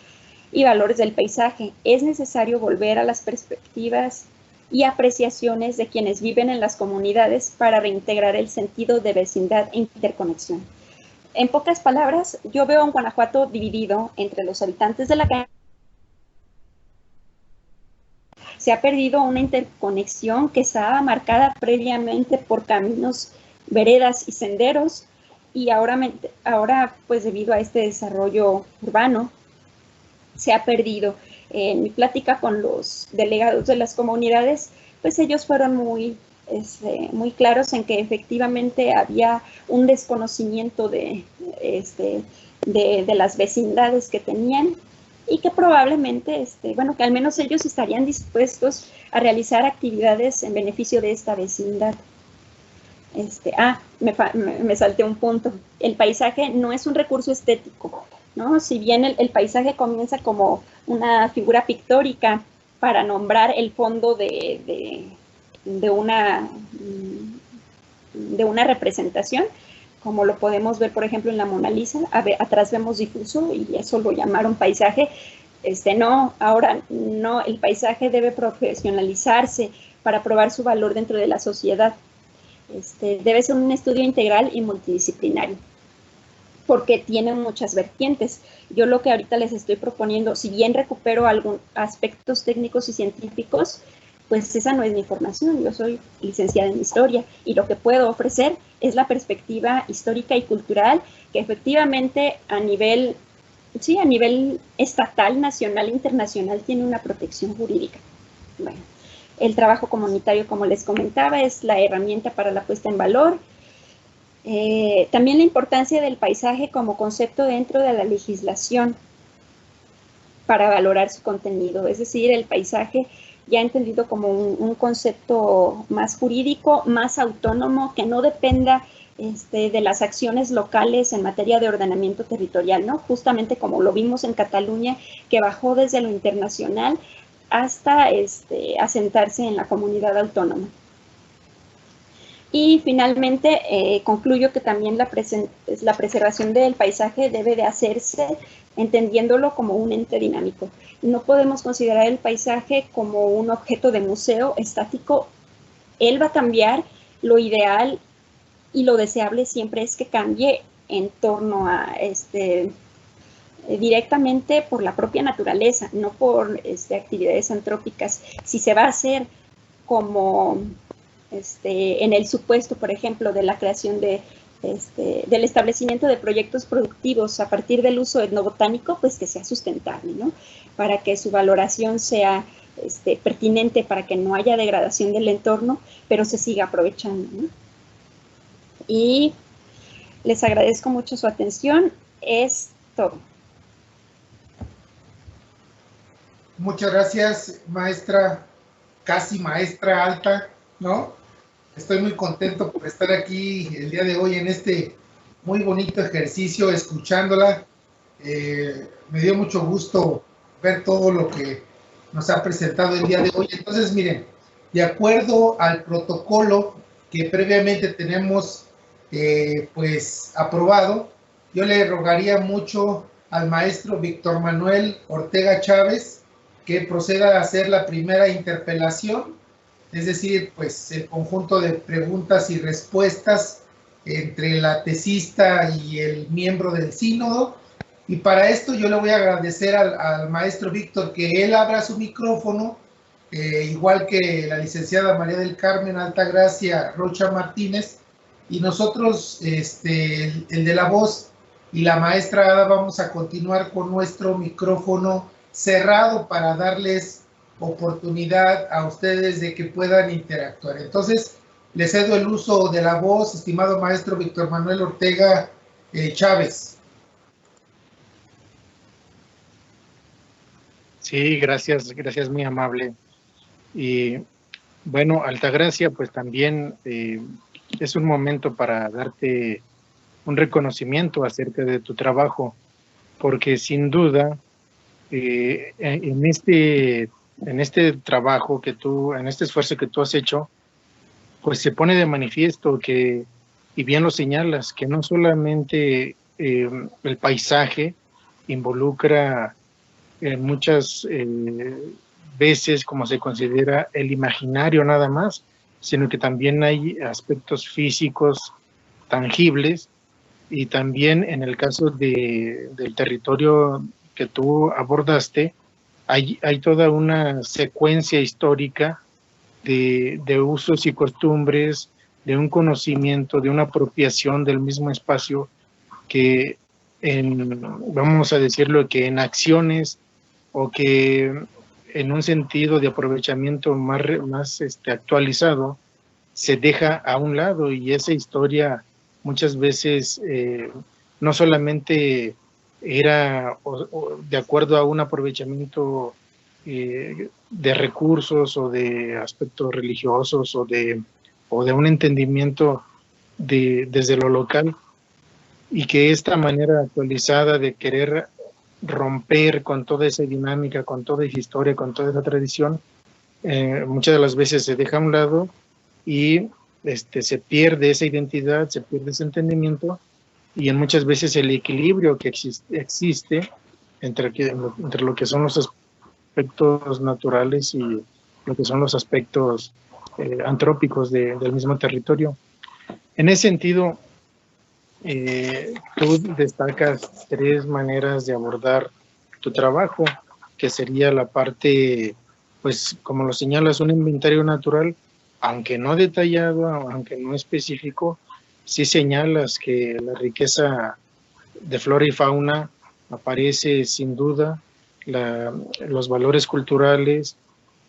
y valores del paisaje. Es necesario volver a las perspectivas y apreciaciones de quienes viven en las comunidades para reintegrar el sentido de vecindad e interconexión. En pocas palabras, yo veo a un Guanajuato dividido entre los habitantes de la calle. Se ha perdido una interconexión que estaba marcada previamente por caminos, veredas y senderos, y ahora pues debido a este desarrollo urbano, se ha perdido. En mi plática con los delegados de las comunidades, pues ellos fueron muy claros en que efectivamente había un desconocimiento de las vecindades que tenían y que probablemente, bueno, que al menos ellos estarían dispuestos a realizar actividades en beneficio de esta vecindad. Me salté un punto. El paisaje no es un recurso estético, ¿no? Si bien el paisaje comienza como una figura pictórica para nombrar el fondo de una representación, como lo podemos ver, por ejemplo, en la Mona Lisa, atrás vemos difuso y eso lo llamaron paisaje. No, ahora no, el paisaje debe profesionalizarse para probar su valor dentro de la sociedad. Debe ser un estudio integral y multidisciplinario, porque tiene muchas vertientes. Yo lo que ahorita les estoy proponiendo, si bien recupero algunos aspectos técnicos y científicos, pues esa no es mi formación. Yo soy licenciada en Historia y lo que puedo ofrecer es la perspectiva histórica y cultural que efectivamente a nivel estatal, nacional e internacional tiene una protección jurídica. Bueno, el trabajo comunitario, como les comentaba, es la herramienta para la puesta en valor. También la importancia del paisaje como concepto dentro de la legislación para valorar su contenido, es decir, el paisaje ya entendido como un concepto más jurídico, más autónomo, que no dependa de las acciones locales en materia de ordenamiento territorial, ¿no? Justamente como lo vimos en Cataluña, que bajó desde lo internacional hasta asentarse en la comunidad autónoma. Y finalmente concluyo que también la preservación del paisaje debe de hacerse entendiéndolo como un ente dinámico. No podemos considerar el paisaje como un objeto de museo estático. Él va a cambiar. Lo ideal y lo deseable siempre es que cambie en torno a directamente por la propia naturaleza, no por actividades antrópicas. Si se va a hacer como en el supuesto, por ejemplo, de la creación de del establecimiento de proyectos productivos a partir del uso etnobotánico, pues que sea sustentable, ¿no? Para que su valoración sea pertinente, para que no haya degradación del entorno, pero se siga aprovechando, ¿no? Y les agradezco mucho su atención. Es todo. Muchas gracias, maestra, casi maestra alta, ¿no? Estoy muy contento por estar aquí el día de hoy en este muy bonito ejercicio, escuchándola. Me dio mucho gusto ver todo lo que nos ha presentado el día de hoy. Entonces, miren, de acuerdo al protocolo que previamente tenemos pues aprobado, yo le rogaría mucho al maestro Víctor Manuel Ortega Chávez que proceda a hacer la primera interpelación, es decir, pues el conjunto de preguntas y respuestas entre la tesista y el miembro del sínodo. Y para esto yo le voy a agradecer al maestro Víctor que él abra su micrófono, igual que la licenciada María del Carmen Altagracia Rocha Martínez, y nosotros, el de la voz y la maestra Ada, vamos a continuar con nuestro micrófono cerrado para darles oportunidad a ustedes de que puedan interactuar. Entonces, les cedo el uso de la voz, estimado maestro Víctor Manuel Ortega Chávez. Sí, gracias, muy amable. Y bueno, Altagracia, pues también es un momento para darte un reconocimiento acerca de tu trabajo, porque sin duda en este trabajo que tú, en este esfuerzo que tú has hecho, pues se pone de manifiesto que, y bien lo señalas, que no solamente el paisaje involucra muchas veces, como se considera, el imaginario nada más, sino que también hay aspectos físicos tangibles, y también en el caso del territorio que tú abordaste, hay toda una secuencia histórica de usos y costumbres, de un conocimiento, de una apropiación del mismo espacio que vamos a decirlo, que en acciones o que en un sentido de aprovechamiento más actualizado se deja a un lado, y esa historia muchas veces no solamente era de acuerdo a un aprovechamiento de recursos o de aspectos religiosos o de un entendimiento desde lo local, y que esta manera actualizada de querer romper con toda esa dinámica, con toda esa historia, con toda esa tradición, muchas de las veces se deja a un lado y se pierde esa identidad, se pierde ese entendimiento, y en muchas veces el equilibrio que existe entre lo que son los aspectos naturales y lo que son los aspectos antrópicos del mismo territorio. En ese sentido, tú destacas 3 maneras de abordar tu trabajo, que sería la parte, pues como lo señalas, un inventario natural, aunque no detallado, aunque no específico, sí señalas que la riqueza de flora y fauna aparece sin duda, los valores culturales,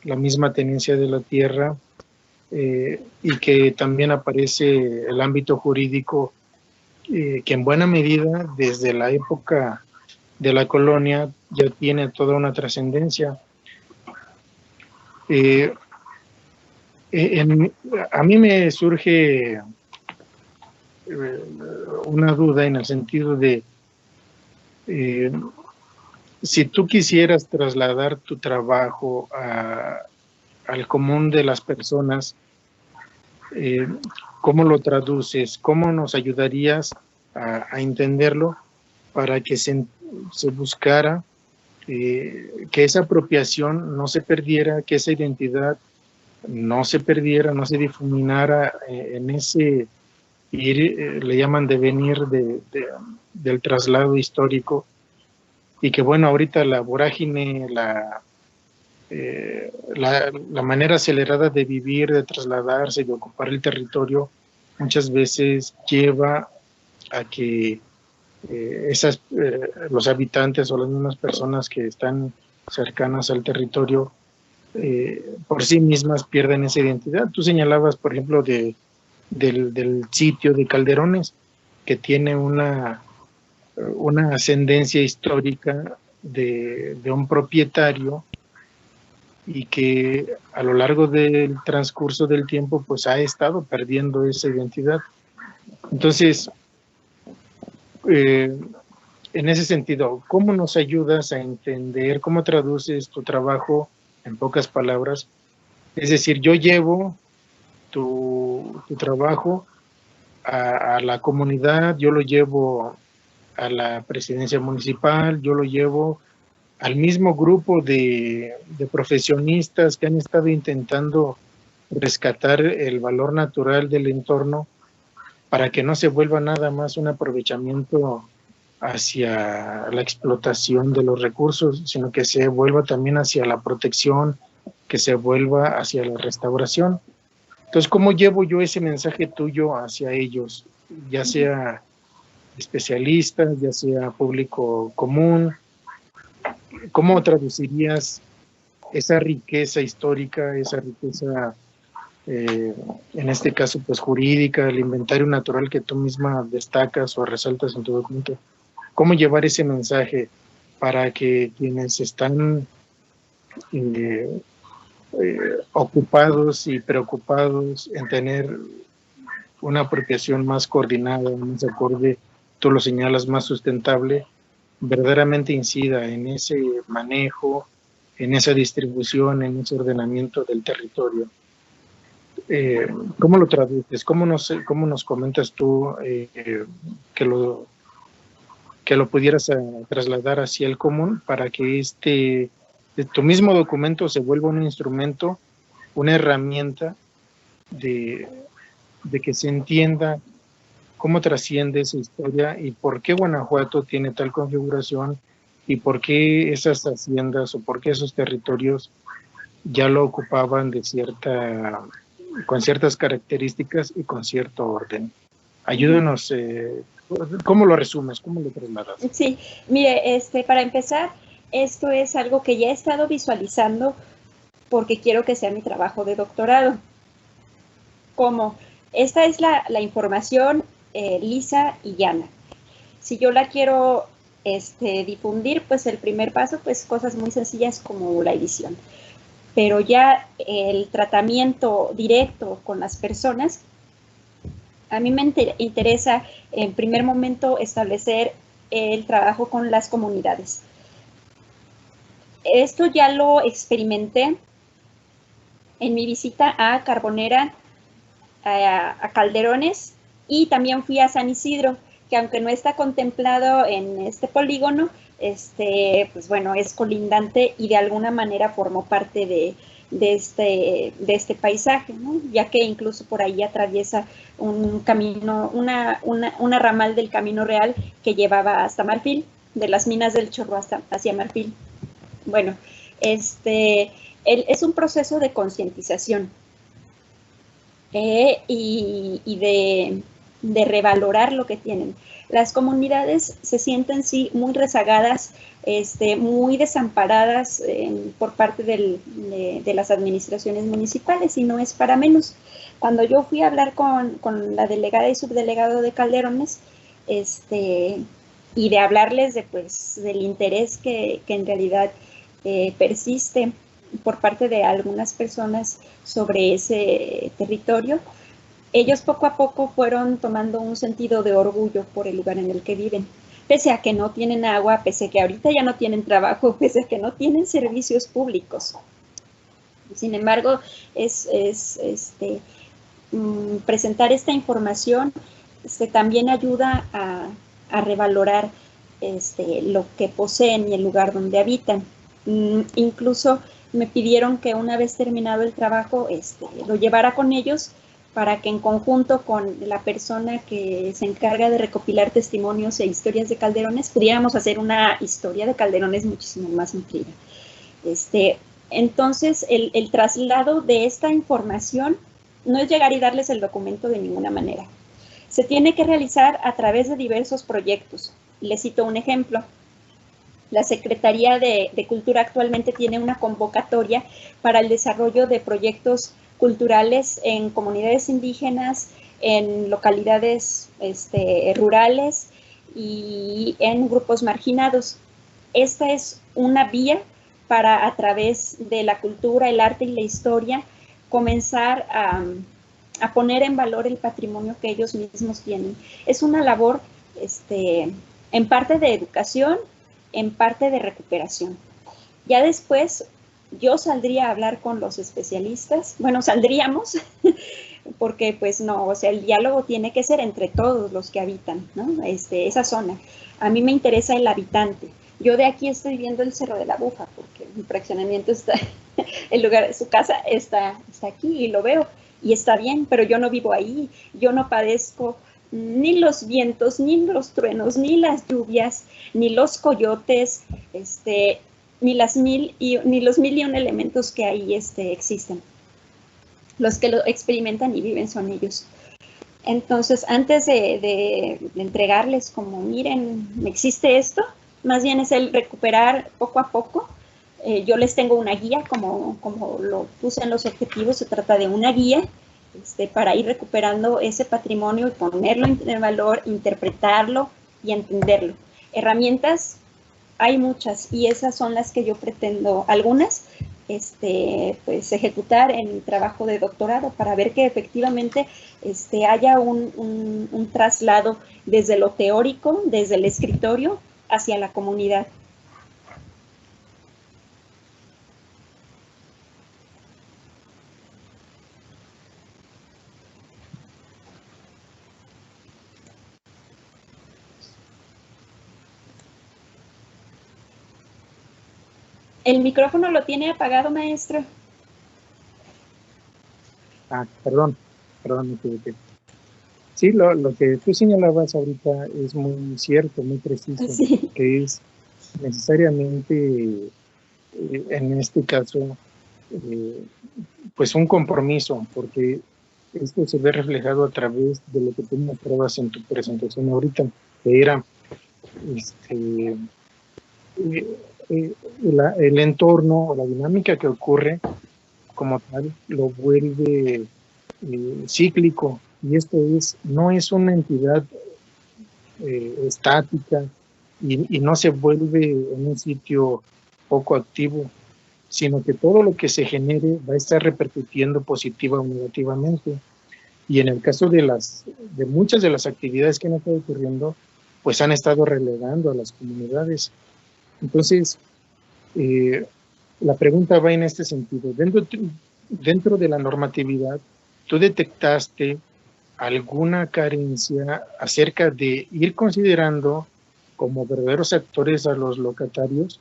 la misma tenencia de la tierra, y que también aparece el ámbito jurídico, que en buena medida desde la época de la colonia ya tiene toda una trascendencia. A mí me surge una duda en el sentido de si tú quisieras trasladar tu trabajo al común de las personas, ¿cómo lo traduces? ¿Cómo nos ayudarías a entenderlo para que se buscara que esa apropiación no se perdiera, que esa identidad no se perdiera, no se difuminara en ese le llaman devenir del traslado histórico, y que bueno, ahorita la vorágine, la manera acelerada de vivir, de trasladarse, de ocupar el territorio, muchas veces lleva a que los habitantes o las mismas personas que están cercanas al territorio por sí mismas pierden esa identidad. Tú señalabas, por ejemplo, del sitio de Calderones, que tiene una ascendencia histórica de un propietario y que a lo largo del transcurso del tiempo pues ha estado perdiendo esa identidad. Entonces, en ese sentido, ¿cómo nos ayudas a entender, cómo traduces tu trabajo en pocas palabras? Es decir, yo llevo tu trabajo a la comunidad, yo lo llevo a la presidencia municipal, yo lo llevo al mismo grupo de profesionistas que han estado intentando rescatar el valor natural del entorno para que no se vuelva nada más un aprovechamiento hacia la explotación de los recursos, sino que se vuelva también hacia la protección, que se vuelva hacia la restauración. Entonces, ¿cómo llevo yo ese mensaje tuyo hacia ellos? Ya sea especialistas, ya sea público común. ¿Cómo traducirías esa riqueza histórica, esa riqueza, en este caso, pues jurídica, el inventario natural que tú misma destacas o resaltas en tu documento? ¿Cómo llevar ese mensaje para que quienes están ocupados y preocupados en tener una apropiación más coordinada, más acorde, tú lo señalas, más sustentable, verdaderamente incida en ese manejo, en esa distribución, en ese ordenamiento del territorio? ¿Cómo lo traduces? ¿Cómo nos comentas tú que lo pudieras trasladar hacia el común para que tu mismo documento se vuelva un instrumento, una herramienta de que se entienda cómo trasciende esa historia y por qué Guanajuato tiene tal configuración y por qué esas haciendas o por qué esos territorios ya lo ocupaban con ciertas características y con cierto orden? Ayúdanos, ¿cómo lo resumes? ¿Cómo lo trasladas? Sí, mire, para empezar, esto es algo que ya he estado visualizando porque quiero que sea mi trabajo de doctorado. Como esta es la información lisa y llana. Si yo la quiero difundir, pues el primer paso, pues cosas muy sencillas como la edición. Pero ya el tratamiento directo con las personas, a mí me interesa en primer momento establecer el trabajo con las comunidades. Esto ya lo experimenté en mi visita a Carbonera, a Calderones, y también fui a San Isidro, que aunque no está contemplado en este polígono, pues bueno, es colindante y de alguna manera formó parte de este paisaje, ¿no? Ya que incluso por ahí atraviesa un camino, una ramal del Camino Real que llevaba hasta Marfil, de las minas del Chorro hacia Marfil. Bueno, es un proceso de concientización y de revalorar lo que tienen. Las comunidades se sienten sí muy rezagadas, muy desamparadas por parte de las administraciones municipales, y no es para menos. Cuando yo fui a hablar con la delegada y subdelegado de Calderones, y de hablarles del interés que en realidad persiste por parte de algunas personas sobre ese territorio, ellos poco a poco fueron tomando un sentido de orgullo por el lugar en el que viven, pese a que no tienen agua, pese a que ahorita ya no tienen trabajo, pese a que no tienen servicios públicos. Sin embargo, presentar esta información también ayuda a revalorar lo que poseen y el lugar donde habitan. Incluso me pidieron que una vez terminado el trabajo lo llevara con ellos para que en conjunto con la persona que se encarga de recopilar testimonios e historias de Calderones pudiéramos hacer una historia de Calderones muchísimo más nutrida. Entonces, el traslado de esta información no es llegar y darles el documento de ninguna manera, Se tiene que realizar a través de diversos proyectos. Les cito un ejemplo. La Secretaría de Cultura actualmente tiene una convocatoria para el desarrollo de proyectos culturales en comunidades indígenas, en localidades rurales y en grupos marginados. Esta es una vía para, a través de la cultura, el arte y la historia, comenzar a poner en valor el patrimonio que ellos mismos tienen. Es una labor en parte de educación, en parte de recuperación. Ya después yo saldría a hablar con los especialistas, bueno, saldríamos, porque pues no, o sea, el diálogo tiene que ser entre todos los que habitan, ¿no? Esa zona. A mí me interesa el habitante. Yo de aquí estoy viendo el Cerro de la Aguja, porque mi fraccionamiento está, el lugar de su casa está aquí y lo veo, y está bien, pero yo no vivo ahí, yo no padezco ni los vientos, ni los truenos, ni las lluvias, ni los coyotes, ni los mil y un elementos que ahí existen. Los que lo experimentan y viven son ellos. Entonces, antes de entregarles como, miren, existe esto, más bien es el recuperar poco a poco. Yo les tengo una guía, como lo puse en los objetivos, se trata de una guía para ir recuperando ese patrimonio y ponerlo en valor, interpretarlo y entenderlo. Herramientas hay muchas y esas son las que yo pretendo, algunas, pues ejecutar en mi trabajo de doctorado para ver que efectivamente haya un traslado desde lo teórico, desde el escritorio, hacia la comunidad. El micrófono lo tiene apagado, maestro. Perdón, me equivoqué. Sí, lo que tú señalabas ahorita es muy cierto, muy preciso, sí. Que es necesariamente, en este caso, pues un compromiso, porque esto se ve reflejado a través de lo que tú mostrabas en tu presentación ahorita, que era el entorno o la dinámica que ocurre como tal lo vuelve cíclico, y esto no es una entidad estática y no se vuelve en un sitio poco activo, sino que todo lo que se genere va a estar repercutiendo positiva o negativamente. Y en el caso de muchas de las actividades que han estado ocurriendo, pues han estado relegando a las comunidades. Entonces, la pregunta va en este sentido. Dentro de la normatividad, ¿tú detectaste alguna carencia acerca de ir considerando como verdaderos actores a los locatarios?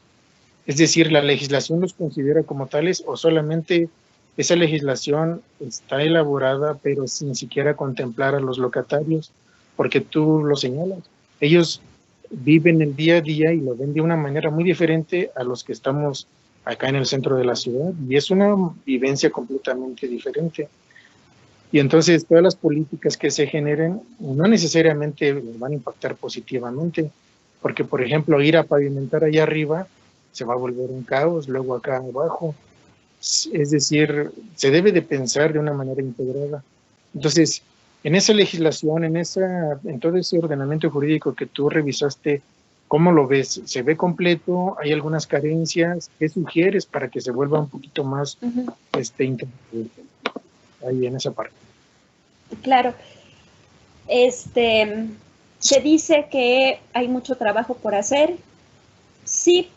Es decir, ¿la legislación los considera como tales o solamente esa legislación está elaborada pero sin siquiera contemplar a los locatarios? Porque tú lo señalas, ellos viven el día a día y lo ven de una manera muy diferente a los que estamos acá en el centro de la ciudad, y es una vivencia completamente diferente. Y entonces todas las políticas que se generen no necesariamente van a impactar positivamente, porque por ejemplo ir a pavimentar allá arriba se va a volver un caos, luego acá abajo. Es decir, se debe de pensar de una manera integrada. Entonces, en esa legislación, en todo ese ordenamiento jurídico que tú revisaste, ¿cómo lo ves? ¿Se ve completo? ¿Hay algunas carencias? ¿Qué sugieres para que se vuelva un poquito más ahí en esa parte? Claro. Se dice que hay mucho trabajo por hacer. Sí,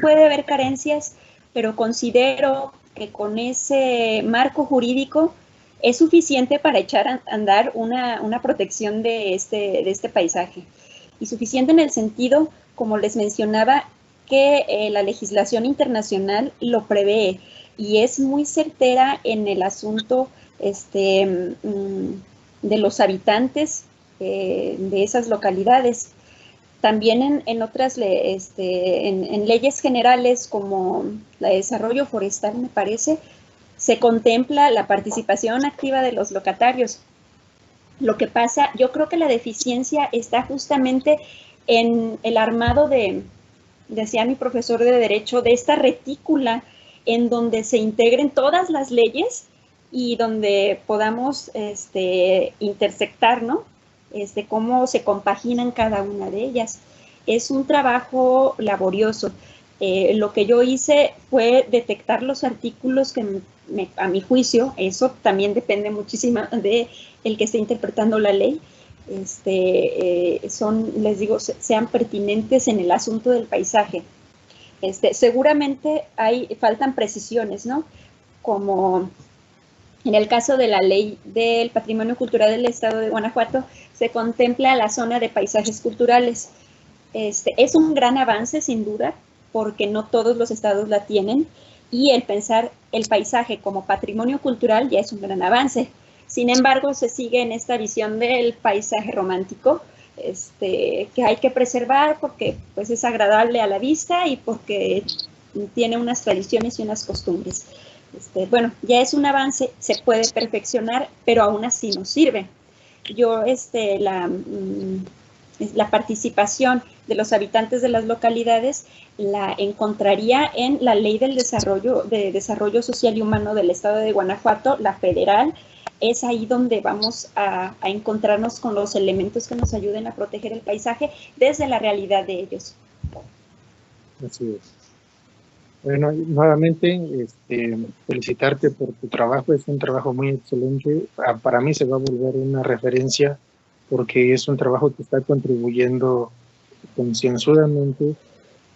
puede haber carencias, pero considero que con ese marco jurídico es suficiente para echar a andar una protección de este paisaje. Y suficiente en el sentido, como les mencionaba, que la legislación internacional lo prevé y es muy certera en el asunto de los habitantes de esas localidades. También en otras, en leyes generales como la de desarrollo forestal, me parece, se contempla la participación activa de los locatarios. Lo que pasa, yo creo que la deficiencia está justamente en el armado decía mi profesor de Derecho, de esta retícula en donde se integren todas las leyes y donde podamos intersectar, ¿no? Cómo se compaginan cada una de ellas. Es un trabajo laborioso. Lo que yo hice fue detectar los artículos que a mi juicio, eso también depende muchísimo de el que esté interpretando la ley, les digo, sean pertinentes en el asunto del paisaje. Seguramente faltan precisiones, ¿no? Como en el caso de la ley del patrimonio cultural del estado de Guanajuato, se contempla la zona de paisajes culturales. Es un gran avance, sin duda, porque no todos los estados la tienen, y el pensar el paisaje como patrimonio cultural ya es un gran avance. Sin embargo, se sigue en esta visión del paisaje romántico, que hay que preservar porque pues, es agradable a la vista y porque tiene unas tradiciones y unas costumbres. Bueno, ya es un avance, se puede perfeccionar, pero aún así nos sirve. Yo, la participación de los habitantes de las localidades la encontraría en la Ley del Desarrollo Social y Humano del Estado de Guanajuato, la federal. Es ahí donde vamos a encontrarnos con los elementos que nos ayuden a proteger el paisaje desde la realidad de ellos. Así es. Bueno, nuevamente, felicitarte por tu trabajo. Es un trabajo muy excelente. Para mí se va a volver una referencia porque es un trabajo que está contribuyendo concienzudamente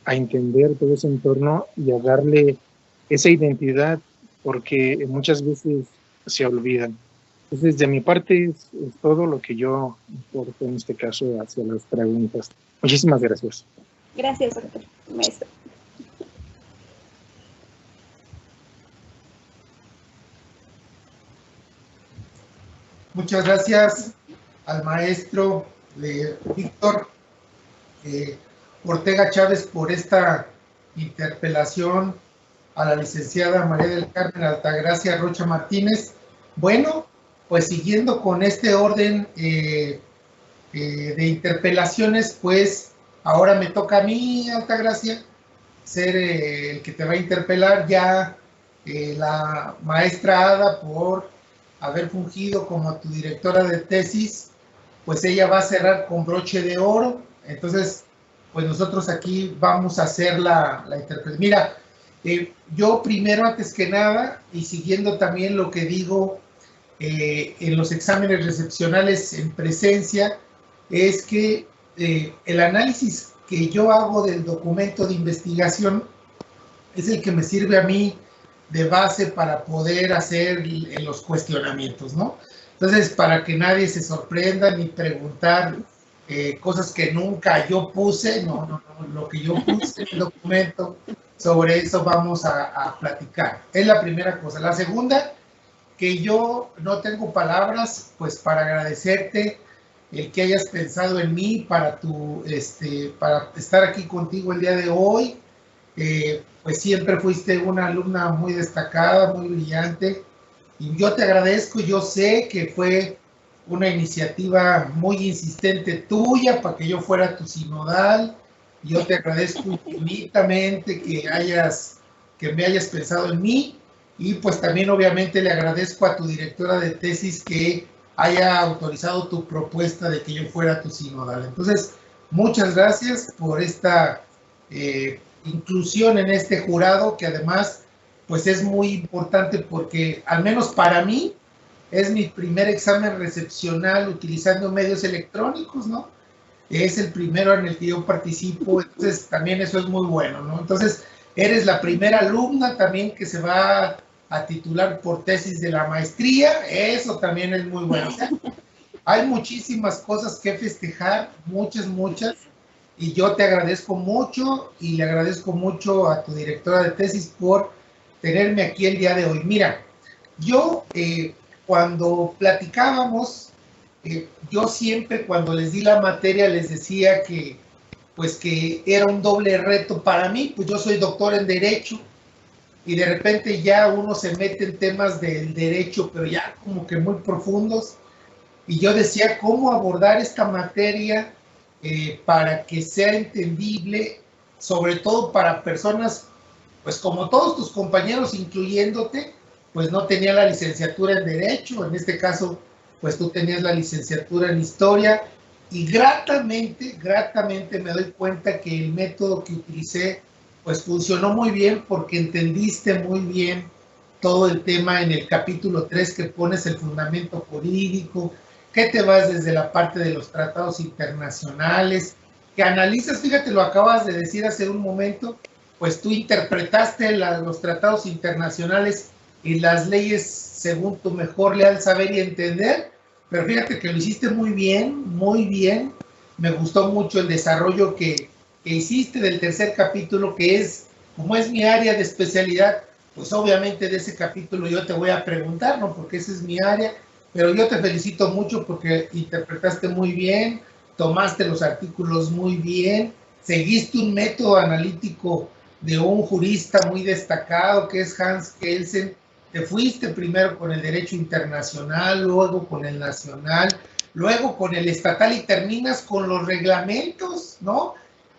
a entender todo ese entorno y a darle esa identidad, porque muchas veces se olvidan. Entonces, de mi parte, es todo lo que yo aporto en este caso hacia las preguntas. Muchísimas gracias. Gracias, doctor, maestro. Muchas gracias al maestro Víctor Ortega Chávez por esta interpelación, a la licenciada María del Carmen Altagracia Rocha Martínez. Bueno, pues siguiendo con este orden de interpelaciones, pues ahora me toca a mí, Altagracia, ser el que te va a interpelar. Ya la maestra Ada, por haber fungido como tu directora de tesis, pues ella va a cerrar con broche de oro. Entonces, pues nosotros aquí vamos a hacer la interpretación. Mira, yo primero, antes que nada, y siguiendo también lo que digo en los exámenes recepcionales en presencia, es que el análisis que yo hago del documento de investigación es el que me sirve a mí de base para poder hacer los cuestionamientos, ¿no? Entonces, para que nadie se sorprenda ni preguntar cosas que nunca yo puse, no, lo que yo puse en el documento, sobre eso vamos a platicar. Es la primera cosa. La segunda, que yo no tengo palabras, pues, para agradecerte el que hayas pensado en mí para estar aquí contigo el día de hoy. Pues siempre fuiste una alumna muy destacada, muy brillante, y yo te agradezco. Yo sé que fue una iniciativa muy insistente tuya para que yo fuera tu sinodal. Yo te agradezco infinitamente que me hayas pensado en mí, y pues también obviamente le agradezco a tu directora de tesis que haya autorizado tu propuesta de que yo fuera tu sinodal. Entonces, muchas gracias por esta inclusión en este jurado, que además pues es muy importante porque, al menos para mí, es mi primer examen recepcional utilizando medios electrónicos, ¿no? Es el primero en el que yo participo, entonces también eso es muy bueno, ¿no? Entonces, eres la primera alumna también que se va a titular por tesis de la maestría, eso también es muy bueno. O sea, hay muchísimas cosas que festejar, muchas, y yo te agradezco mucho, y le agradezco mucho a tu directora de tesis por tenerme aquí el día de hoy. Mira, yo cuando platicábamos, yo siempre cuando les di la materia les decía que pues que era un doble reto para mí, pues yo soy doctor en Derecho, y de repente ya uno se mete en temas del derecho, pero ya como que muy profundos, y yo decía cómo abordar esta materia para que sea entendible, sobre todo para personas, pues como todos tus compañeros, incluyéndote, pues no tenía la licenciatura en Derecho, en este caso, pues tú tenías la licenciatura en Historia, y gratamente me doy cuenta que el método que utilicé, pues funcionó muy bien porque entendiste muy bien todo el tema en el capítulo 3 que pones el fundamento jurídico, que te vas desde la parte de los tratados internacionales, que analizas, fíjate, lo acabas de decir hace un momento, pues tú interpretaste los tratados internacionales y las leyes según tu mejor leal saber y entender, pero fíjate que lo hiciste muy bien, me gustó mucho el desarrollo que hiciste del tercer capítulo, que es, como es mi área de especialidad, pues obviamente de ese capítulo yo te voy a preguntar, ¿no? Porque esa es mi área, pero yo te felicito mucho porque interpretaste muy bien, tomaste los artículos muy bien, seguiste un método analítico de un jurista muy destacado que es Hans Kelsen, te fuiste primero con el derecho internacional, luego con el nacional, luego con el estatal y terminas con los reglamentos, ¿no?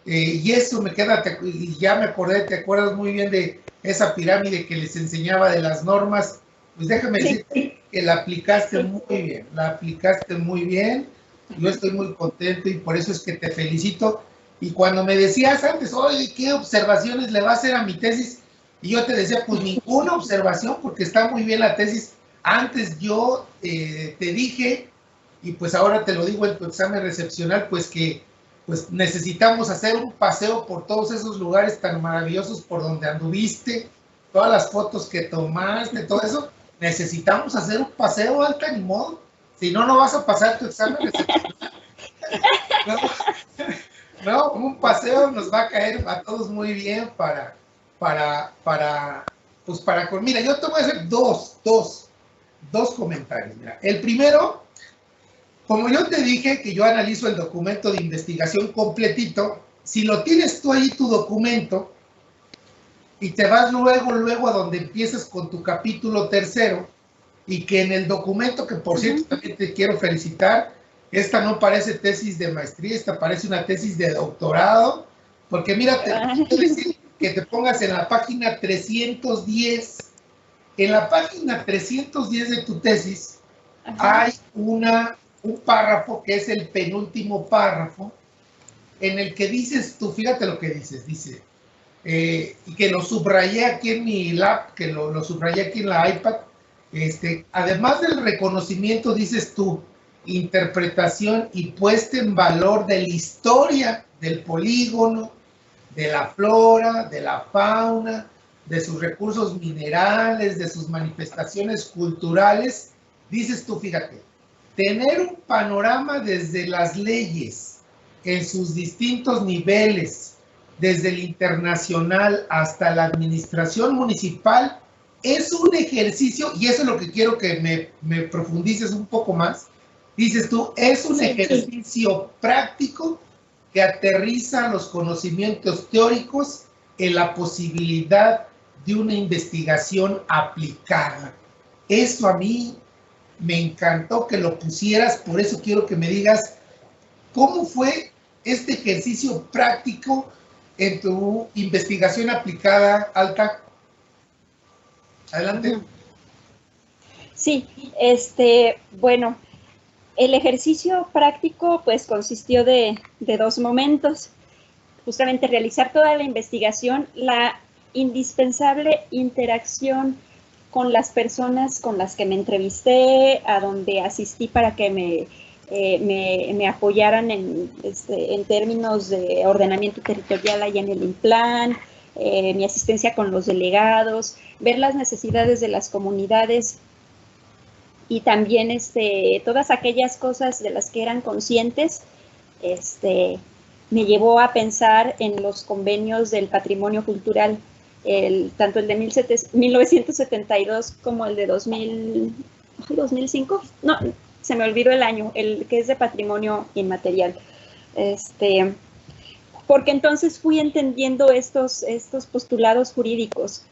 Y eso me queda, y ya me acordé, te acuerdas muy bien de esa pirámide que les enseñaba de las normas, pues déjame decirte que la aplicaste muy bien, yo estoy muy contento y por eso es que te felicito. Y cuando me decías antes, oye, ¿qué observaciones le va a hacer a mi tesis? Y yo te decía, pues ninguna observación, porque está muy bien la tesis. Antes yo te dije, y pues ahora te lo digo en tu examen recepcional, pues que pues necesitamos hacer un paseo por todos esos lugares tan maravillosos por donde anduviste, todas las fotos que tomaste, todo eso. Necesitamos hacer un paseo, Alta, ni modo. Si no, no vas a pasar tu examen recepcional. No, un paseo nos va a caer a todos muy bien mira, yo te voy a hacer dos comentarios. Mira, el primero, como yo te dije que yo analizo el documento de investigación completito, si lo tienes tú ahí tu documento y te vas luego a donde empiezas con tu capítulo tercero y que en el documento, que por cierto también te quiero felicitar, esta no parece tesis de maestría, esta parece una tesis de doctorado, porque mira, te quiero decir que te pongas en la página 310. En la página 310 de tu tesis hay un párrafo que es el penúltimo párrafo, en el que dices tú, fíjate lo que dices, dice, y que lo subrayé aquí en mi lab, que lo subrayé aquí en la iPad, además del reconocimiento, dices tú, interpretación y puesta en valor de la historia del polígono, de la flora, de la fauna, de sus recursos minerales, de sus manifestaciones culturales, dices tú, fíjate, tener un panorama desde las leyes en sus distintos niveles, desde el internacional hasta la administración municipal, es un ejercicio, y eso es lo que quiero que me profundices un poco más, dices tú, es un ejercicio práctico que aterriza los conocimientos teóricos en la posibilidad de una investigación aplicada. Eso a mí me encantó que lo pusieras, por eso quiero que me digas cómo fue este ejercicio práctico en tu investigación aplicada, Alta. Adelante. Sí, bueno, el ejercicio práctico pues consistió de dos momentos. Justamente realizar toda la investigación, la indispensable interacción con las personas con las que me entrevisté, a donde asistí para que me apoyaran en términos de ordenamiento territorial allá en el INPLAN, mi asistencia con los delegados, ver las necesidades de las comunidades y también todas aquellas cosas de las que eran conscientes, me llevó a pensar en los convenios del patrimonio cultural, tanto el de 1972 como el de 2005, no, se me olvidó el año, el que es de patrimonio inmaterial. Porque entonces fui entendiendo estos postulados jurídicos.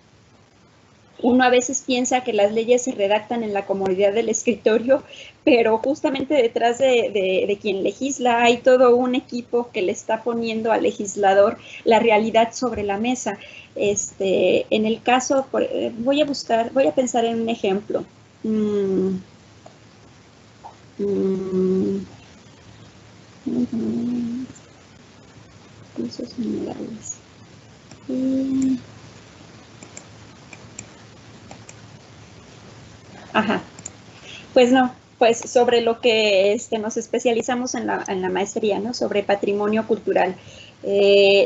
Uno a veces piensa que las leyes se redactan en la comodidad del escritorio, pero justamente detrás de quien legisla hay todo un equipo que le está poniendo al legislador la realidad sobre la mesa. En el caso, voy a pensar en un ejemplo. Recursos minerales. Ajá. Pues no, pues sobre lo que nos especializamos en la maestría, ¿no? Sobre patrimonio cultural.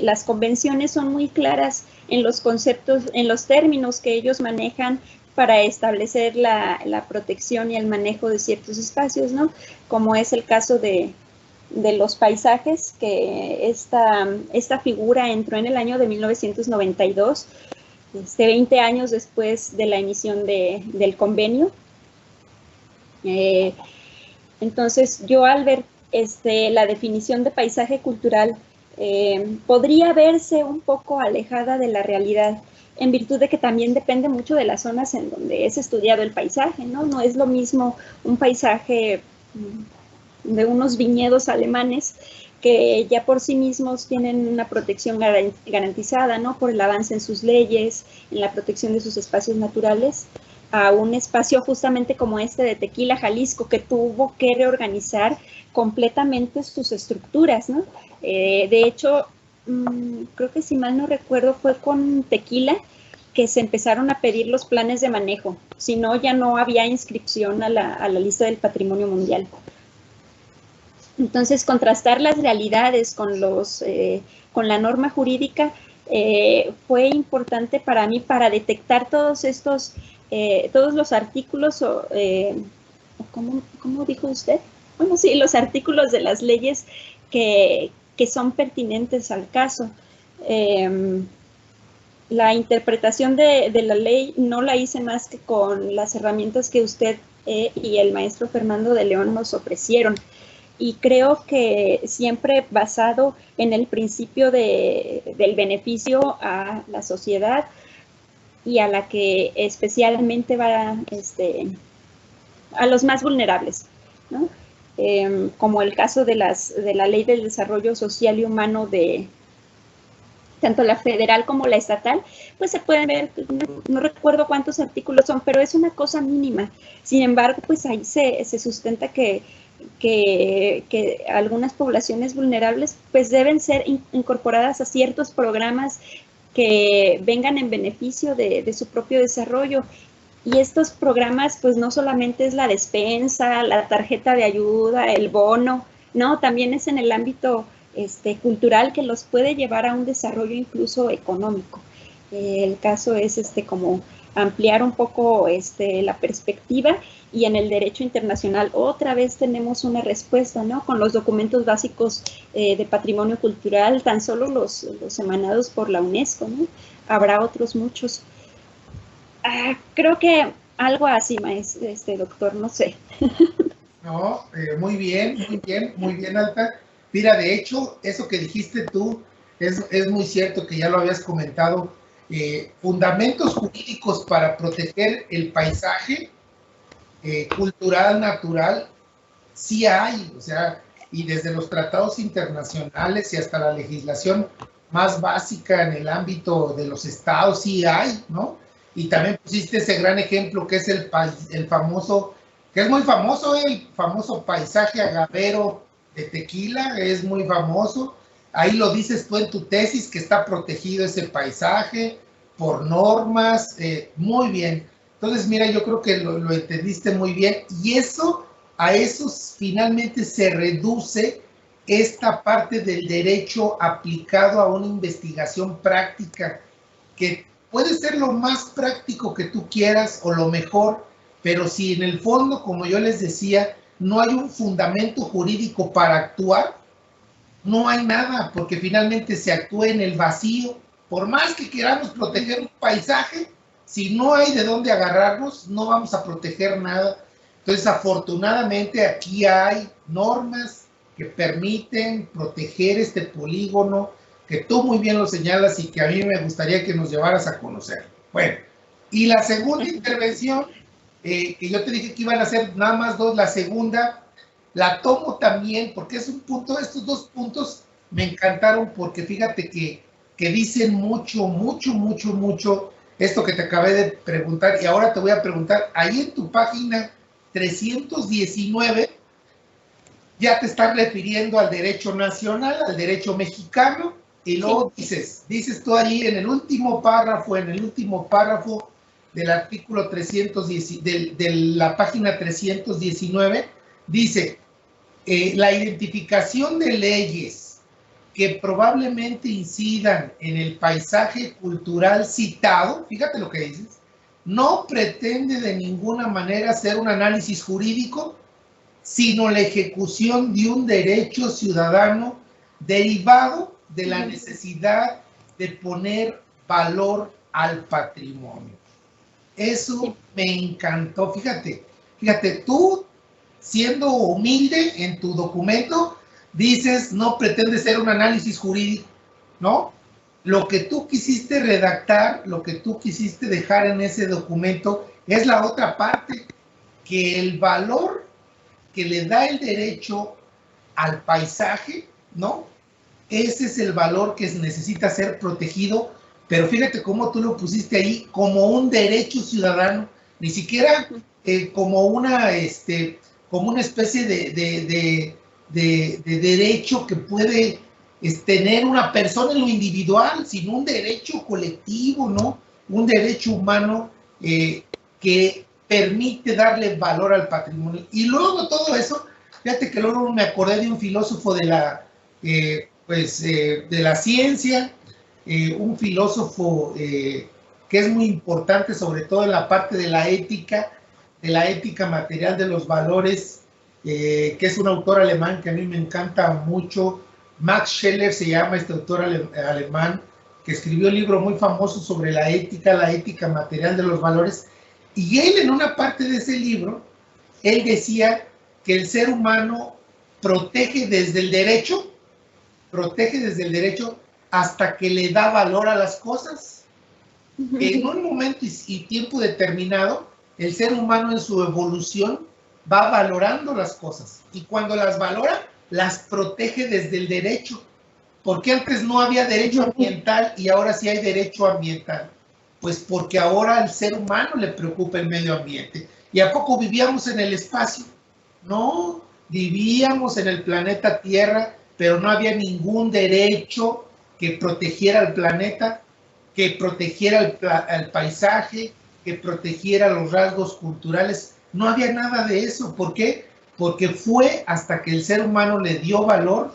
Las convenciones son muy claras en los conceptos, en los términos que ellos manejan para establecer la protección y el manejo de ciertos espacios, ¿no? Como es el caso de los paisajes, que esta figura entró en el año de 1992, 20 años después de la emisión del convenio. Entonces, yo al ver la definición de paisaje cultural, podría verse un poco alejada de la realidad, en virtud de que también depende mucho de las zonas en donde es estudiado el paisaje, ¿no? No es lo mismo un paisaje de unos viñedos alemanes que ya por sí mismos tienen una protección garantizada, ¿no? Por el avance en sus leyes, en la protección de sus espacios naturales, a un espacio justamente como este de Tequila, Jalisco, que tuvo que reorganizar completamente sus estructuras, ¿no? De hecho, creo que si mal no recuerdo, fue con Tequila que se empezaron a pedir los planes de manejo, si no, ya no había inscripción a la lista del patrimonio mundial. Entonces, contrastar las realidades con la norma jurídica fue importante para mí para detectar todos los artículos, ¿cómo dijo usted? Bueno, sí, los artículos de las leyes que son pertinentes al caso. La interpretación de la ley no la hice más que con las herramientas que usted y el maestro Fernando de León nos ofrecieron. Y creo que siempre basado en el principio del beneficio a la sociedad y a la que especialmente va a los más vulnerables, ¿no? Como el caso de la Ley del Desarrollo Social y Humano de tanto la federal como la estatal, pues se pueden ver, no recuerdo cuántos artículos son, pero es una cosa mínima. Sin embargo, pues ahí se sustenta que algunas poblaciones vulnerables pues deben ser incorporadas a ciertos programas que vengan en beneficio de su propio desarrollo. Y estos programas pues no solamente es la despensa, la tarjeta de ayuda, el bono, no, también es en el ámbito cultural que los puede llevar a un desarrollo incluso económico. El caso es como ampliar un poco la perspectiva, y en el derecho internacional otra vez tenemos una respuesta, ¿no? Con los documentos básicos de patrimonio cultural, tan solo los emanados por la UNESCO, ¿no? Habrá otros muchos. Creo que algo así, doctor, no sé. No, muy bien, Alta. Mira, de hecho, eso que dijiste tú es muy cierto, que ya lo habías comentado. Fundamentos jurídicos para proteger el paisaje cultural, natural, sí hay, o sea, y desde los tratados internacionales y hasta la legislación más básica en el ámbito de los estados, sí hay, ¿no? Y también pusiste ese gran ejemplo que es el famoso, que es muy famoso, el famoso paisaje agavero de Tequila, es muy famoso. Ahí lo dices tú en tu tesis, que está protegido ese paisaje por normas, muy bien. Entonces, mira, yo creo que lo entendiste muy bien, y a eso finalmente se reduce esta parte del derecho aplicado a una investigación práctica, que puede ser lo más práctico que tú quieras o lo mejor, pero si en el fondo, como yo les decía, no hay un fundamento jurídico para actuar, no hay nada, porque finalmente se actúa en el vacío. Por más que queramos proteger un paisaje, si no hay de dónde agarrarnos, no vamos a proteger nada. Entonces, afortunadamente, aquí hay normas que permiten proteger este polígono, que tú muy bien lo señalas y que a mí me gustaría que nos llevaras a conocer. Bueno, Y la segunda intervención, que yo te dije que iban a ser nada más dos, la segunda la tomo también porque es un punto, estos dos puntos me encantaron porque fíjate que dicen mucho esto que te acabé de preguntar, y ahora te voy a preguntar, ahí en tu página 319 ya te estás refiriendo al derecho nacional, al derecho mexicano, y luego dices tú ahí en el último párrafo del artículo 310, de la página 319, dice, la identificación de leyes que probablemente incidan en el paisaje cultural citado, fíjate lo que dices, no pretende de ninguna manera hacer un análisis jurídico, sino la ejecución de un derecho ciudadano derivado de la necesidad de poner valor al patrimonio. Eso me encantó, fíjate, tú siendo humilde en tu documento, dices, no pretende ser un análisis jurídico, ¿no? Lo que tú quisiste redactar, lo que tú quisiste dejar en ese documento, es la otra parte, que el valor que le da el derecho al paisaje, ¿no? Ese es el valor que necesita ser protegido, pero fíjate cómo tú lo pusiste ahí, como un derecho ciudadano, ni siquiera como una especie de derecho que puede tener una persona en lo individual, sino un derecho colectivo, ¿no? Un derecho humano que permite darle valor al patrimonio. Y luego todo eso, fíjate que luego me acordé de un filósofo de la ciencia, un filósofo que es muy importante, sobre todo en la parte de la ética material de los valores, que es un autor alemán que a mí me encanta mucho. Max Scheler se llama este autor alemán, que escribió un libro muy famoso sobre la ética material de los valores, y él en una parte de ese libro, él decía que el ser humano protege desde el derecho hasta que le da valor a las cosas. En un momento y tiempo determinado, el ser humano en su evolución va valorando las cosas, y cuando las valora, las protege desde el derecho. ¿Por qué antes no había derecho ambiental y ahora sí hay derecho ambiental? Pues porque ahora al ser humano le preocupa el medio ambiente. ¿Y a poco vivíamos en el espacio? No, vivíamos en el planeta Tierra, pero no había ningún derecho que protegiera al planeta, que protegiera el paisaje, que protegiera los rasgos culturales. No había nada de eso. ¿Por qué? Porque fue hasta que el ser humano le dio valor,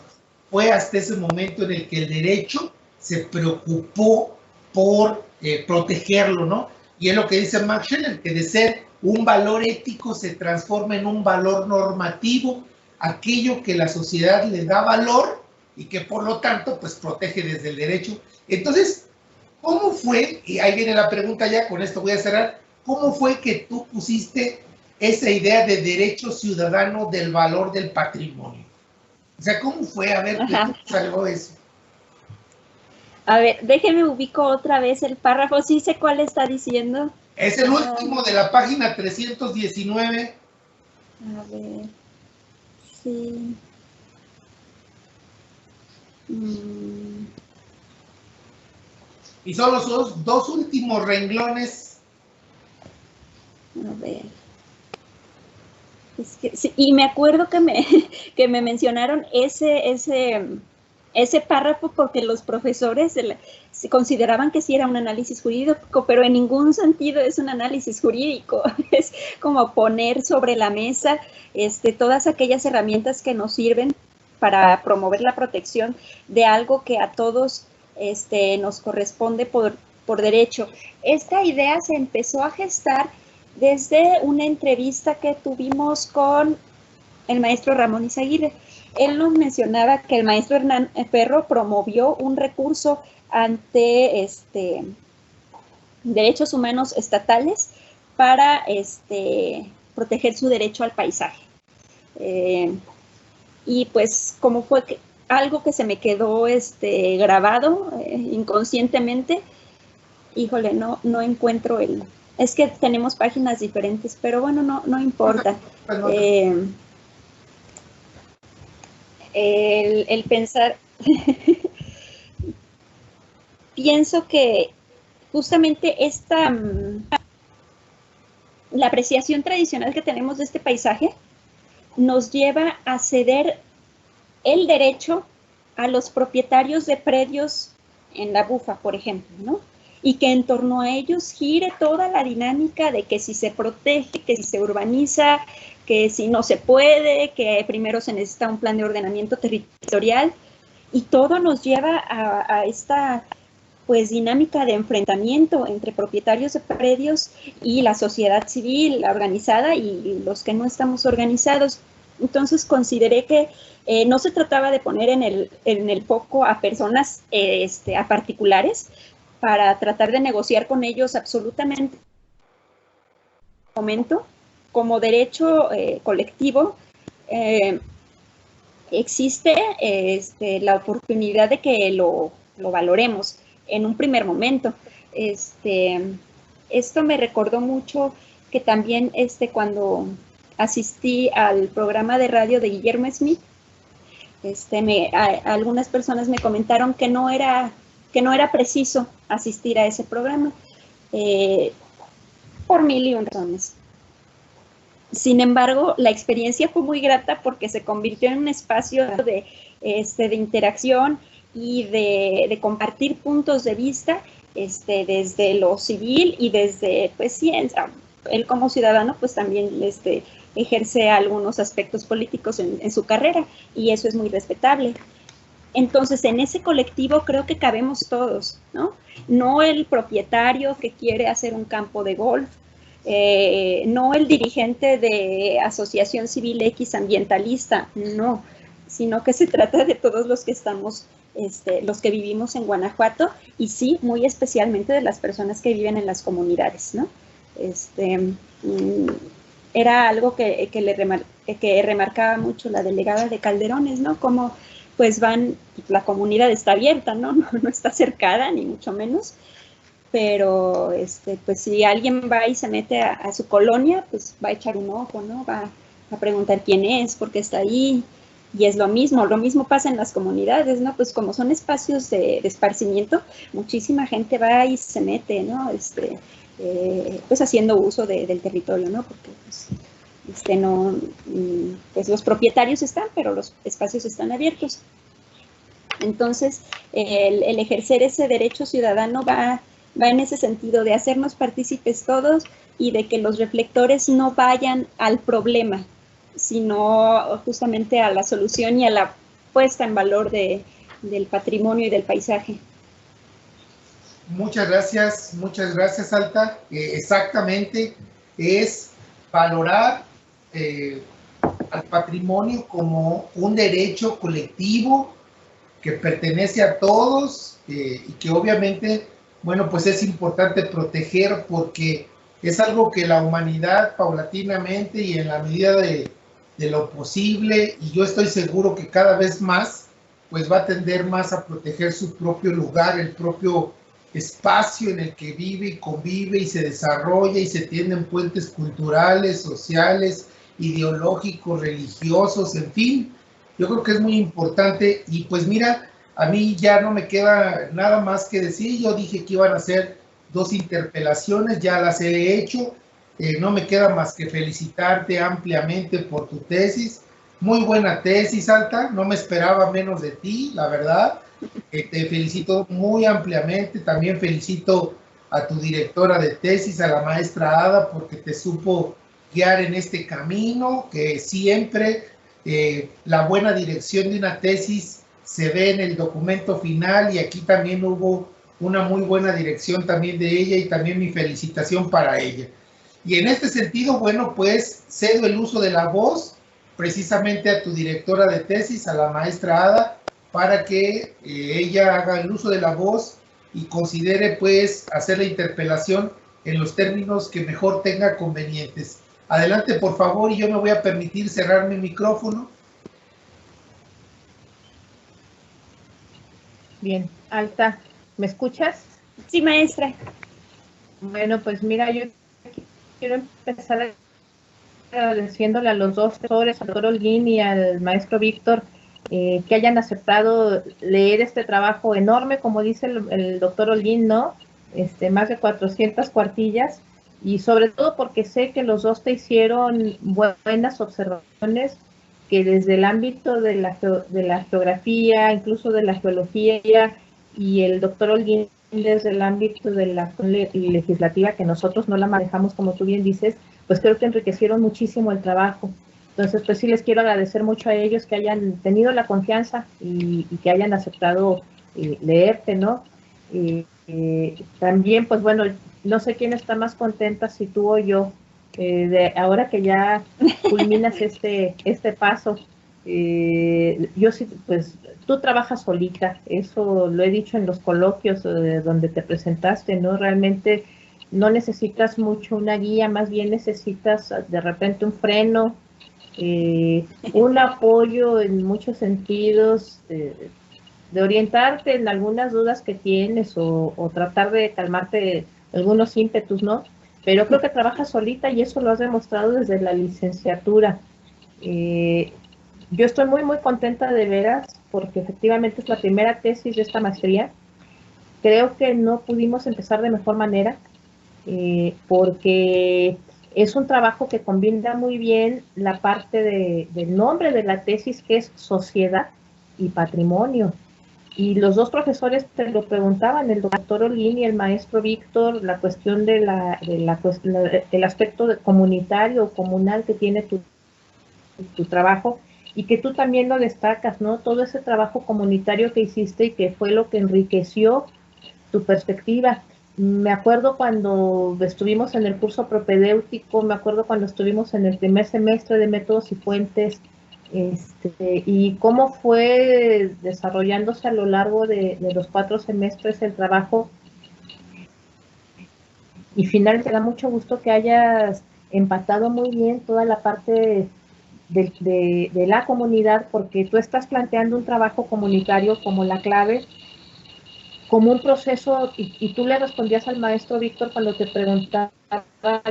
fue hasta ese momento en el que el derecho se preocupó por protegerlo, ¿no? Y es lo que dice Max Scheler, que de ser un valor ético se transforma en un valor normativo, aquello que la sociedad le da valor y que por lo tanto pues protege desde el derecho. Entonces, ¿cómo fue? Y ahí viene la pregunta ya, con esto voy a cerrar. ¿Cómo fue que tú pusiste esa idea de derecho ciudadano del valor del patrimonio? O sea, ¿cómo fue? A ver, ¿cómo salió eso? A ver, déjeme ubico otra vez el párrafo. Sí sé cuál está diciendo. Es el último de la página 319. A ver, sí. Y son los dos últimos renglones. A ver. Es que, sí, y me acuerdo que me mencionaron ese párrafo porque los profesores se consideraban que sí era un análisis jurídico, pero en ningún sentido es un análisis jurídico. Es como poner sobre la mesa todas aquellas herramientas que nos sirven para promover la protección de algo que a todos nos corresponde por derecho. Esta idea se empezó a gestar desde una entrevista que tuvimos con el maestro Ramón Izaguirre. Él nos mencionaba que el maestro Hernán Ferro promovió un recurso ante derechos humanos estatales para proteger su derecho al paisaje. Y pues como fue algo que se me quedó grabado inconscientemente, híjole, no encuentro Es que tenemos páginas diferentes, pero bueno, no importa. El pensar, pienso que justamente la apreciación tradicional que tenemos de este paisaje nos lleva a ceder el derecho a los propietarios de predios en la Bufa, por ejemplo, ¿no? Y que en torno a ellos gire toda la dinámica de que si se protege, que si se urbaniza, que si no se puede, que primero se necesita un plan de ordenamiento territorial, y todo nos lleva a esta pues dinámica de enfrentamiento entre propietarios de predios y la sociedad civil, la organizada y los que no estamos organizados. Entonces consideré que no se trataba de poner en el foco a personas, a particulares, para tratar de negociar con ellos absolutamente momento, como derecho colectivo, existe la oportunidad de que lo valoremos en un primer momento. Esto me recordó mucho que también cuando asistí al programa de radio de Guillermo Smith, algunas personas me comentaron que no era preciso asistir a ese programa por mil y un razones. Sin embargo, la experiencia fue muy grata porque se convirtió en un espacio de interacción y de compartir puntos de vista desde lo civil y desde, pues sí, él como ciudadano pues también ejerce algunos aspectos políticos en su carrera y eso es muy respetable. Entonces, en ese colectivo creo que cabemos todos, ¿no? No el propietario que quiere hacer un campo de golf, no el dirigente de asociación civil X ambientalista, no, sino que se trata de todos los que estamos, los que vivimos en Guanajuato y sí, muy especialmente de las personas que viven en las comunidades, ¿no? Era algo que remarcaba mucho la delegada de Calderones, ¿no? Como pues la comunidad está abierta, ¿no? No está cercada, ni mucho menos, pero pues si alguien va y se mete a su colonia, pues va a echar un ojo, ¿no? Va a preguntar quién es, por qué está ahí, y es lo mismo pasa en las comunidades, ¿no? Pues como son espacios de esparcimiento, muchísima gente va y se mete, ¿no? Pues haciendo uso del territorio, ¿no? Porque pues, pues los propietarios están, pero los espacios están abiertos. Entonces, el ejercer ese derecho ciudadano va en ese sentido de hacernos partícipes todos y de que los reflectores no vayan al problema, sino justamente a la solución y a la puesta en valor del patrimonio y del paisaje. Muchas gracias, Alta. Exactamente, es valorar al patrimonio como un derecho colectivo que pertenece a todos y que obviamente, bueno, pues es importante proteger porque es algo que la humanidad paulatinamente y en la medida de lo posible, y yo estoy seguro que cada vez más, pues va a tender más a proteger su propio lugar, el propio espacio en el que vive y convive y se desarrolla y se tienden puentes culturales, sociales, ideológicos, religiosos, en fin. Yo creo que es muy importante y pues mira, a mí ya no me queda nada más que decir. Yo dije que iban a hacer 2 interpelaciones, ya las he hecho. No me queda más que felicitarte ampliamente por tu tesis. Muy buena tesis, Alta. No me esperaba menos de ti, la verdad. Te felicito muy ampliamente. También felicito a tu directora de tesis, a la maestra Ada, porque te supo guiar en este camino, que siempre la buena dirección de una tesis se ve en el documento final y aquí también hubo una muy buena dirección también de ella y también mi felicitación para ella. Y en este sentido, bueno, pues cedo el uso de la voz precisamente a tu directora de tesis, a la maestra Ada, para que ella haga el uso de la voz y considere pues hacer la interpelación en los términos que mejor tenga convenientes. Adelante, por favor, y yo me voy a permitir cerrar mi micrófono. Bien, Alta, ¿me escuchas? Sí, maestra. Bueno, pues mira, yo quiero empezar agradeciéndole a los dos profesores, al doctor Holguín y al maestro Víctor, que hayan aceptado leer este trabajo enorme, como dice el doctor Holguín, ¿no? Más de 400 cuartillas, y sobre todo porque sé que los dos te hicieron buenas observaciones, que desde el ámbito de la geografía, incluso de la geología, y el doctor Holguín desde el ámbito de la legislativa, que nosotros no la manejamos, como tú bien dices, pues creo que enriquecieron muchísimo el trabajo. Entonces, pues sí les quiero agradecer mucho a ellos que hayan tenido la confianza y que hayan aceptado leerte, ¿no? También, pues bueno, no sé quién está más contenta, si tú o yo, de ahora que ya culminas este paso. Yo sí, pues tú trabajas solita, eso lo he dicho en los coloquios donde te presentaste, ¿no? Realmente no necesitas mucho una guía, más bien necesitas de repente un freno, un apoyo en muchos sentidos, de orientarte en algunas dudas que tienes o tratar de calmarte algunos ímpetus, ¿no? Pero creo que trabajas solita y eso lo has demostrado desde la licenciatura. Yo estoy muy, muy contenta de veras porque efectivamente es la primera tesis de esta maestría. Creo que no pudimos empezar de mejor manera porque es un trabajo que combina muy bien la parte del nombre de la tesis, que es Sociedad y Patrimonio. Y los dos profesores te lo preguntaban, el doctor Holguín y el maestro Víctor, la cuestión del aspecto comunitario o comunal que tiene tu trabajo, y que tú también lo destacas, ¿no? Todo ese trabajo comunitario que hiciste y que fue lo que enriqueció tu perspectiva. Me acuerdo cuando estuvimos en el curso propedéutico, me acuerdo cuando estuvimos en el primer semestre de métodos y fuentes, y cómo fue desarrollándose a lo largo de los 4 semestres el trabajo. Y finalmente da mucho gusto que hayas empatado muy bien toda la parte de la comunidad, porque tú estás planteando un trabajo comunitario como la clave, como un proceso, y tú le respondías al maestro Víctor cuando te preguntaba,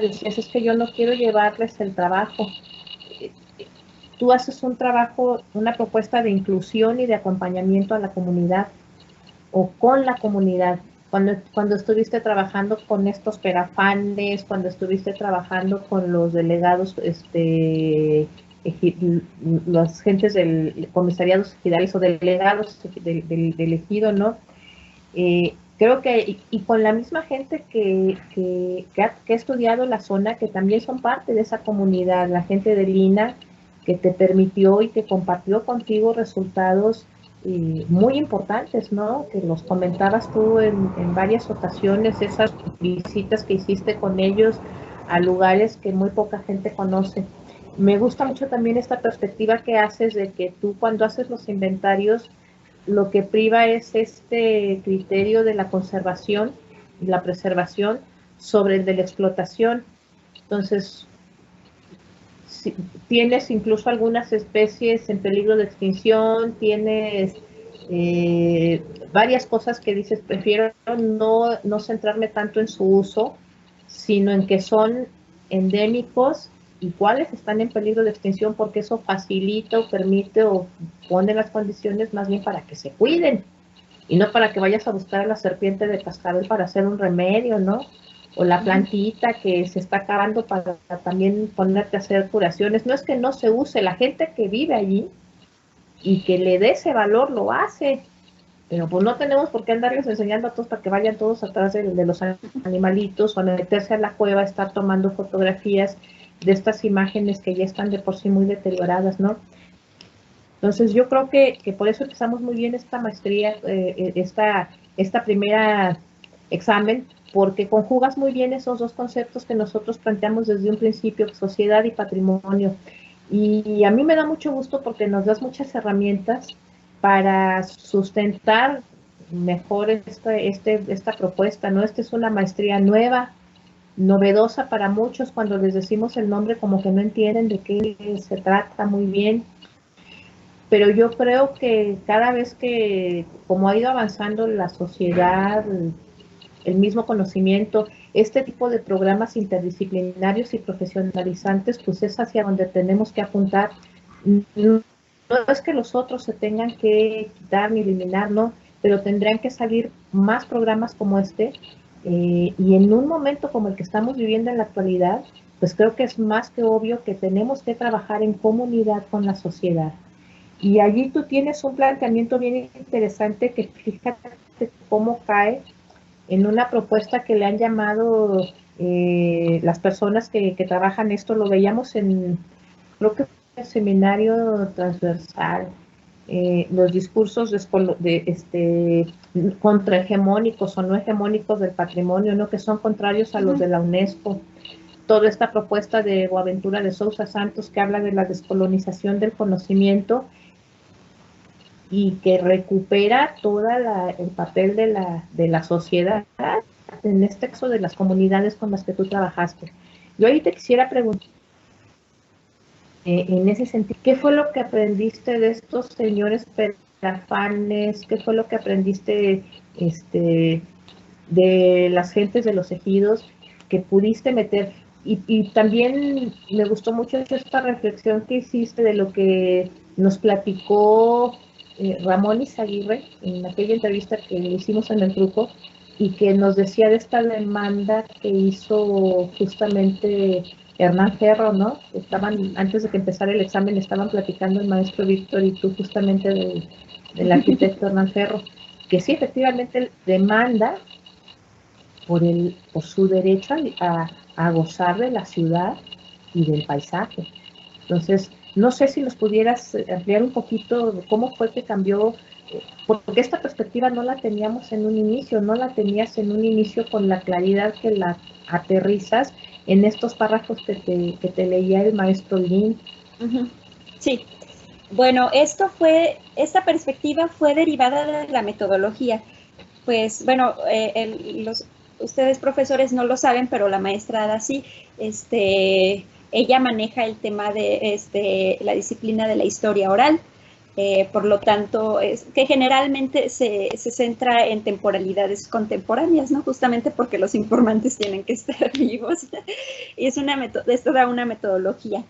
decías, es que yo no quiero llevarles el trabajo. Tú haces un trabajo, una propuesta de inclusión y de acompañamiento a la comunidad o con la comunidad. Cuando estuviste trabajando con estos perafanes, cuando estuviste trabajando con los delegados, los gentes del comisariados ejidales o delegados del ejido, ¿no? Creo que, y con la misma gente que ha estudiado la zona, que también son parte de esa comunidad, la gente de Lina, que te permitió y que compartió contigo resultados muy importantes, ¿no? Que los comentabas tú en varias ocasiones, esas visitas que hiciste con ellos a lugares que muy poca gente conoce. Me gusta mucho también esta perspectiva que haces de que tú cuando haces los inventarios, lo que priva es este criterio de la conservación y la preservación sobre el de la explotación. Entonces, si tienes incluso algunas especies en peligro de extinción, tienes varias cosas que dices, prefiero no centrarme tanto en su uso, sino en que son endémicos y cuáles están en peligro de extinción, porque eso facilita o permite o pone las condiciones más bien para que se cuiden y no para que vayas a buscar a la serpiente de cascabel para hacer un remedio, ¿no? O la plantita que se está acabando para también ponerte a hacer curaciones. No es que no se use, la gente que vive allí y que le dé ese valor lo hace, pero pues no tenemos por qué andarles enseñando a todos para que vayan todos atrás de los animalitos o a meterse a la cueva, a estar tomando fotografías de estas imágenes que ya están de por sí muy deterioradas, ¿no? Entonces yo creo que por eso empezamos muy bien esta maestría, esta primera examen, porque conjugas muy bien esos dos conceptos que nosotros planteamos desde un principio, sociedad y patrimonio. Y a mí me da mucho gusto porque nos das muchas herramientas para sustentar mejor esta propuesta, ¿no? Esta es una maestría nueva, novedosa para muchos. Cuando les decimos el nombre como que no entienden de qué se trata muy bien, pero yo creo que cada vez que, como ha ido avanzando la sociedad, el mismo conocimiento. Este tipo de programas interdisciplinarios y profesionalizantes, pues es hacia donde tenemos que apuntar. No es que los otros se tengan que quitar ni eliminar, no, pero tendrían que salir más programas como este, y en un momento como el que estamos viviendo en la actualidad, pues creo que es más que obvio que tenemos que trabajar en comunidad con la sociedad. Y allí tú tienes un planteamiento bien interesante que fíjate cómo cae en una propuesta que le han llamado las personas que trabajan esto, lo veíamos en, creo que el seminario transversal, los discursos contrahegemónicos o no hegemónicos del patrimonio, ¿no? Que son contrarios a los de la UNESCO. Toda esta propuesta de Boaventura de Sousa Santos que habla de la descolonización del conocimiento y que recupera todo el papel de la sociedad, en este caso de las comunidades con las que tú trabajaste. Yo ahí te quisiera preguntar, en ese sentido, ¿qué fue lo que aprendiste de estos señores perafanes? ¿Qué fue lo que aprendiste de las gentes de los ejidos que pudiste meter? Y también me gustó mucho esta reflexión que hiciste de lo que nos platicó Ramón Izaguirre en aquella entrevista que le hicimos en el grupo, y que nos decía de esta demanda que hizo justamente Hernán Ferro, ¿no? Estaban, antes de que empezara el examen, estaban platicando el maestro Víctor y tú justamente del arquitecto Hernán Ferro, que sí, efectivamente demanda por su derecho a gozar de la ciudad y del paisaje. Entonces, no sé si nos pudieras ampliar un poquito cómo fue que cambió, porque esta perspectiva no la teníamos en un inicio, no la tenías en un inicio con la claridad que la aterrizas en estos párrafos que te leía el maestro Lin. Sí, bueno, esta perspectiva fue derivada de la metodología. Pues, bueno, ustedes profesores no lo saben, pero la maestra Ada sí, ella maneja el tema de la disciplina de la historia oral, por lo tanto, que generalmente se centra en temporalidades contemporáneas, ¿no? Justamente porque los informantes tienen que estar vivos. Y es toda una metodología.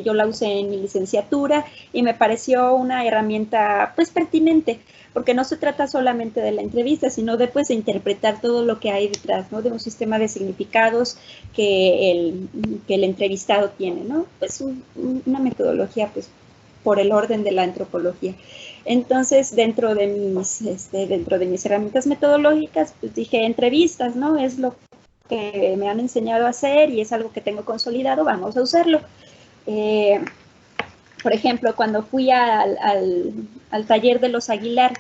Yo la usé en mi licenciatura y me pareció una herramienta, pues, pertinente, porque no se trata solamente de la entrevista, sino de interpretar todo lo que hay detrás, ¿no? De un sistema de significados que el entrevistado tiene, ¿no? Pues una metodología, pues, por el orden de la antropología. Entonces, dentro de mis herramientas metodológicas, pues dije entrevistas, ¿no? Es lo que me han enseñado a hacer y es algo que tengo consolidado, vamos a usarlo. Por ejemplo, cuando fui al taller de los Aguilar,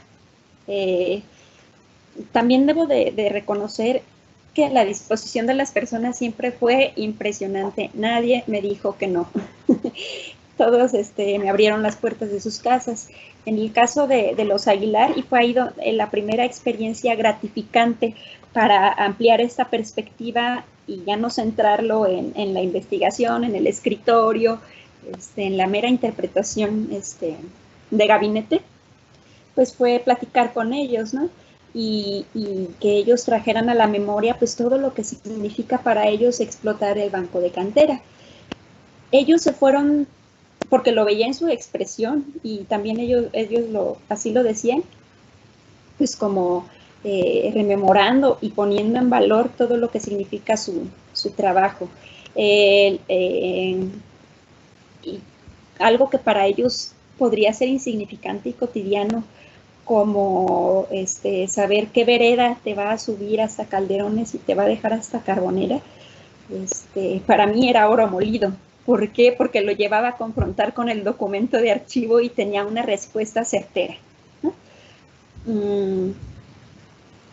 también debo de reconocer que la disposición de las personas siempre fue impresionante. Nadie me dijo que no. Todos me abrieron las puertas de sus casas. En el caso de los Aguilar, y fue ahí la primera experiencia gratificante para ampliar esta perspectiva y ya no centrarlo en la investigación, en el escritorio, en la mera interpretación de gabinete, pues fue platicar con ellos, ¿no? Y que ellos trajeran a la memoria pues todo lo que significa para ellos explotar el banco de cantera. Ellos se fueron, porque lo veía en su expresión y también ellos así lo decían, pues como rememorando y poniendo en valor todo lo que significa su trabajo. Y algo que para ellos podría ser insignificante y cotidiano, como saber qué vereda te va a subir hasta Calderones y te va a dejar hasta Carbonera, para mí era oro molido. ¿Por qué? Porque lo llevaba a confrontar con el documento de archivo y tenía una respuesta certera, ¿no?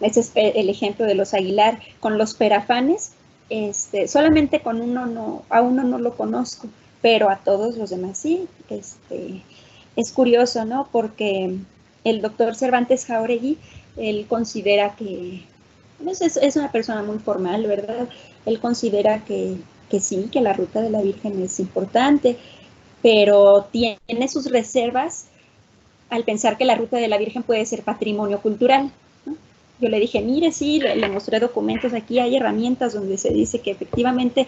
Ese es el ejemplo de los Aguilar. Con los Perafanes, solamente con a uno no lo conozco, pero a todos los demás sí. Es curioso, ¿no? Porque el doctor Cervantes Jauregui, él considera que, pues es una persona muy formal, ¿verdad? Él considera que sí, que la Ruta de la Virgen es importante, pero tiene sus reservas al pensar que la Ruta de la Virgen puede ser patrimonio cultural, ¿no? Yo le dije, mire, sí, le mostré documentos, aquí hay herramientas donde se dice que efectivamente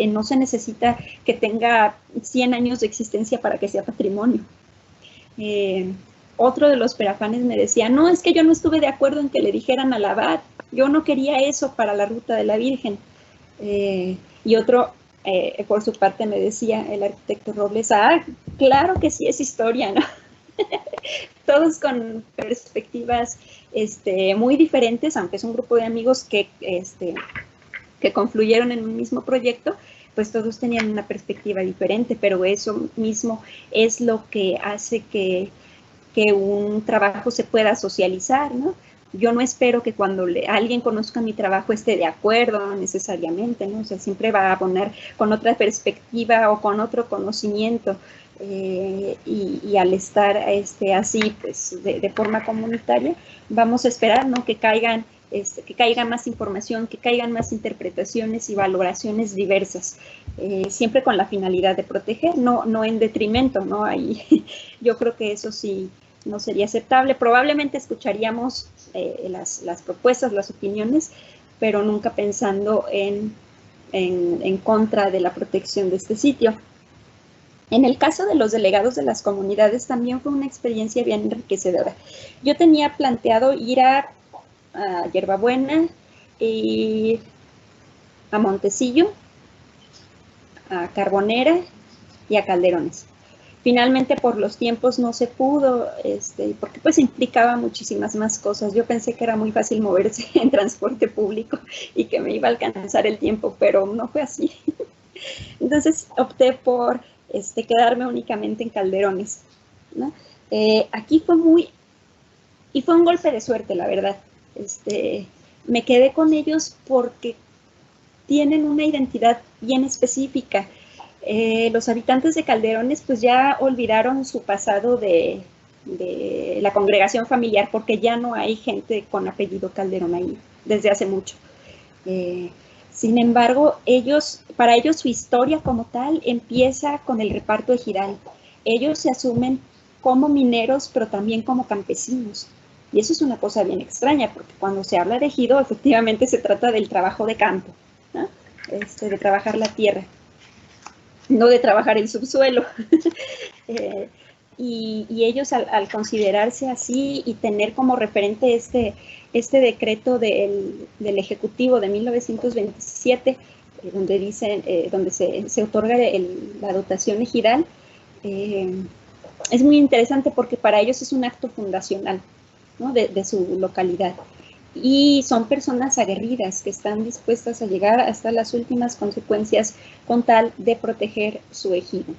no se necesita que tenga 100 años de existencia para que sea patrimonio. Otro de los perafanes me decía, no, es que yo no estuve de acuerdo en que le dijeran al abad, yo no quería eso para la ruta de la Virgen. Y otro, por su parte, me decía el arquitecto Robles, claro que sí es historia, ¿no? Todos con perspectivas muy diferentes, aunque es un grupo de amigos que confluyeron en un mismo proyecto, pues todos tenían una perspectiva diferente, pero eso mismo es lo que hace que un trabajo se pueda socializar, ¿no? Yo no espero que cuando alguien conozca mi trabajo esté de acuerdo necesariamente, ¿no? O sea, siempre va a poner con otra perspectiva o con otro conocimiento. Y al estar así, pues de forma comunitaria, vamos a esperar, ¿no? Que caiga más información, que caigan más interpretaciones y valoraciones diversas, siempre con la finalidad de proteger, no en detrimento, ¿no? Ahí, yo creo que eso sí no sería aceptable. Probablemente escucharíamos las propuestas, las opiniones, pero nunca pensando en contra de la protección de este sitio. En el caso de los delegados de las comunidades también fue una experiencia bien enriquecedora. Yo tenía planteado ir a Hierbabuena y a Montecillo, a Carbonera y a Calderones. Finalmente, por los tiempos no se pudo, porque pues implicaba muchísimas más cosas. Yo pensé que era muy fácil moverse en transporte público y que me iba a alcanzar el tiempo, pero no fue así. Entonces opté por quedarme únicamente en Calderones, ¿no? Aquí fue fue un golpe de suerte, la verdad. Me quedé con ellos porque tienen una identidad bien específica. Los habitantes de Calderones pues ya olvidaron su pasado de la congregación familiar, porque ya no hay gente con apellido Calderón ahí desde hace mucho. Sin embargo, para ellos su historia como tal empieza con el reparto ejidal. Ellos se asumen como mineros, pero también como campesinos. Y eso es una cosa bien extraña, porque cuando se habla de ejido, efectivamente se trata del trabajo de campo, ¿no? De trabajar la tierra, no de trabajar el subsuelo. Y ellos al considerarse así y tener como referente este decreto del Ejecutivo de 1927, donde se otorga la dotación ejidal, es muy interesante porque para ellos es un acto fundacional, ¿no? de su localidad. Y son personas aguerridas que están dispuestas a llegar hasta las últimas consecuencias con tal de proteger su ejido.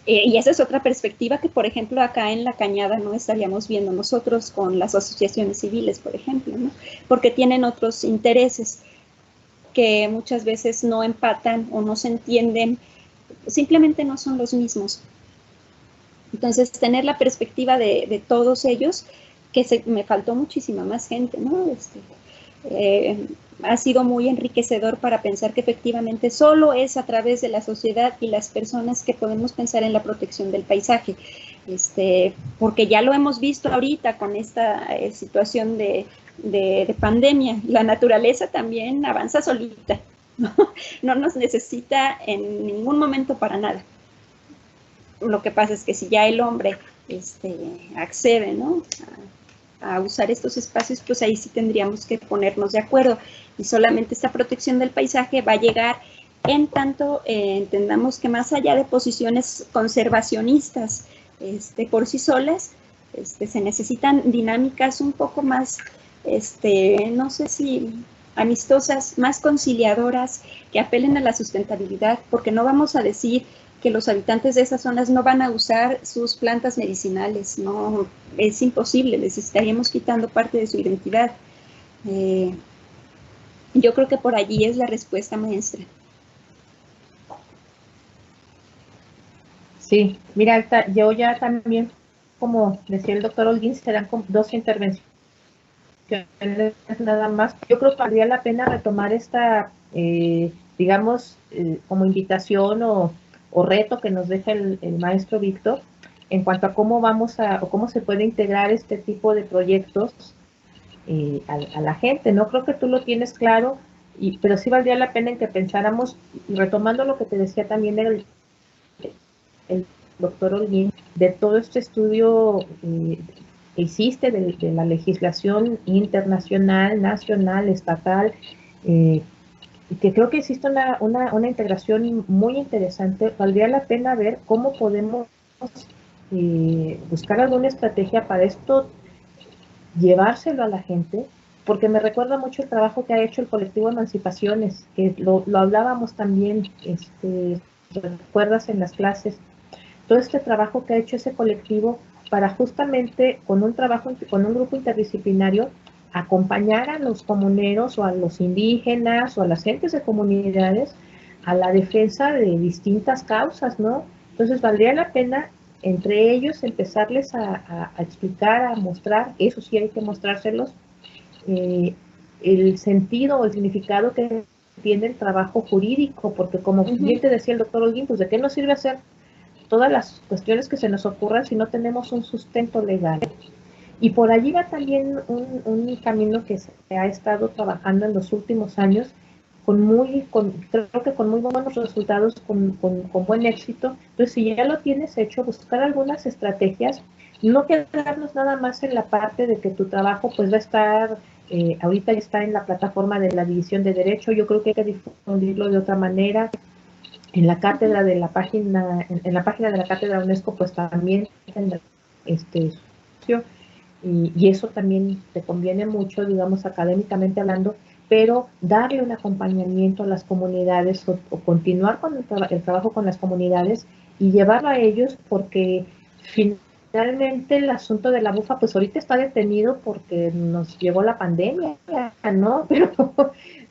Y esa es otra perspectiva que, por ejemplo, acá en La Cañada no estaríamos viendo nosotros con las asociaciones civiles, por ejemplo, ¿no? Porque tienen otros intereses que muchas veces no empatan o no se entienden, simplemente no son los mismos. Entonces, tener la perspectiva de todos ellos, que me faltó muchísima más gente, ¿no? Ha sido muy enriquecedor para pensar que efectivamente solo es a través de la sociedad y las personas que podemos pensar en la protección del paisaje, porque ya lo hemos visto ahorita con esta situación de pandemia. La naturaleza también avanza solita, ¿no? No nos necesita en ningún momento para nada. Lo que pasa es que si ya el hombre accede, ¿no?, a usar estos espacios, pues ahí sí tendríamos que ponernos de acuerdo, y solamente esta protección del paisaje va a llegar en tanto entendamos que más allá de posiciones conservacionistas por sí solas, se necesitan dinámicas un poco más, no sé si amistosas, más conciliadoras, que apelen a la sustentabilidad, porque no vamos a decir que los habitantes de esas zonas no van a usar sus plantas medicinales, no, es imposible, les estaríamos quitando parte de su identidad. Yo creo que por allí es la respuesta, maestra. Sí, mira, yo ya también, como decía el doctor Holguín, serán dos intervenciones nada más. Yo creo que valdría la pena retomar esta, digamos, como invitación o reto que nos deja el maestro Víctor en cuanto a cómo vamos o cómo se puede integrar este tipo de proyectos a la gente, ¿no? Creo que tú lo tienes claro, pero sí valdría la pena en que pensáramos, y retomando lo que te decía también el doctor Holguín, de todo este estudio que hiciste de la legislación internacional, nacional, estatal, y que creo que existe una integración muy interesante. Valdría la pena ver cómo podemos buscar alguna estrategia para esto, llevárselo a la gente, porque me recuerda mucho el trabajo que ha hecho el colectivo Emancipaciones, que lo hablábamos también, recuerdas en las clases, todo este trabajo que ha hecho ese colectivo para justamente con un grupo interdisciplinario acompañar a los comuneros o a los indígenas o a las gentes de comunidades a la defensa de distintas causas, ¿no? Entonces valdría la pena entre ellos empezarles a explicar, a mostrar, eso sí hay que mostrárselos, el sentido o el significado que tiene el trabajo jurídico, porque como bien te decía el doctor Holguín, pues de qué nos sirve hacer todas las cuestiones que se nos ocurran si no tenemos un sustento legal. Y por allí va también un camino que se ha estado trabajando en los últimos años, creo que con muy buenos resultados, con buen éxito. Entonces, si ya lo tienes hecho, buscar algunas estrategias, no quedarnos nada más en la parte de que tu trabajo pues va a estar, ahorita ya está en la plataforma de la División de Derecho, yo creo que hay que difundirlo de otra manera. En la cátedra de la página, en la página de la cátedra UNESCO, pues también y eso también te conviene mucho, digamos, académicamente hablando, pero darle un acompañamiento a las comunidades o continuar con el trabajo con las comunidades y llevarlo a ellos, porque finalmente el asunto de la bufa, pues ahorita está detenido porque nos llegó la pandemia, ¿no?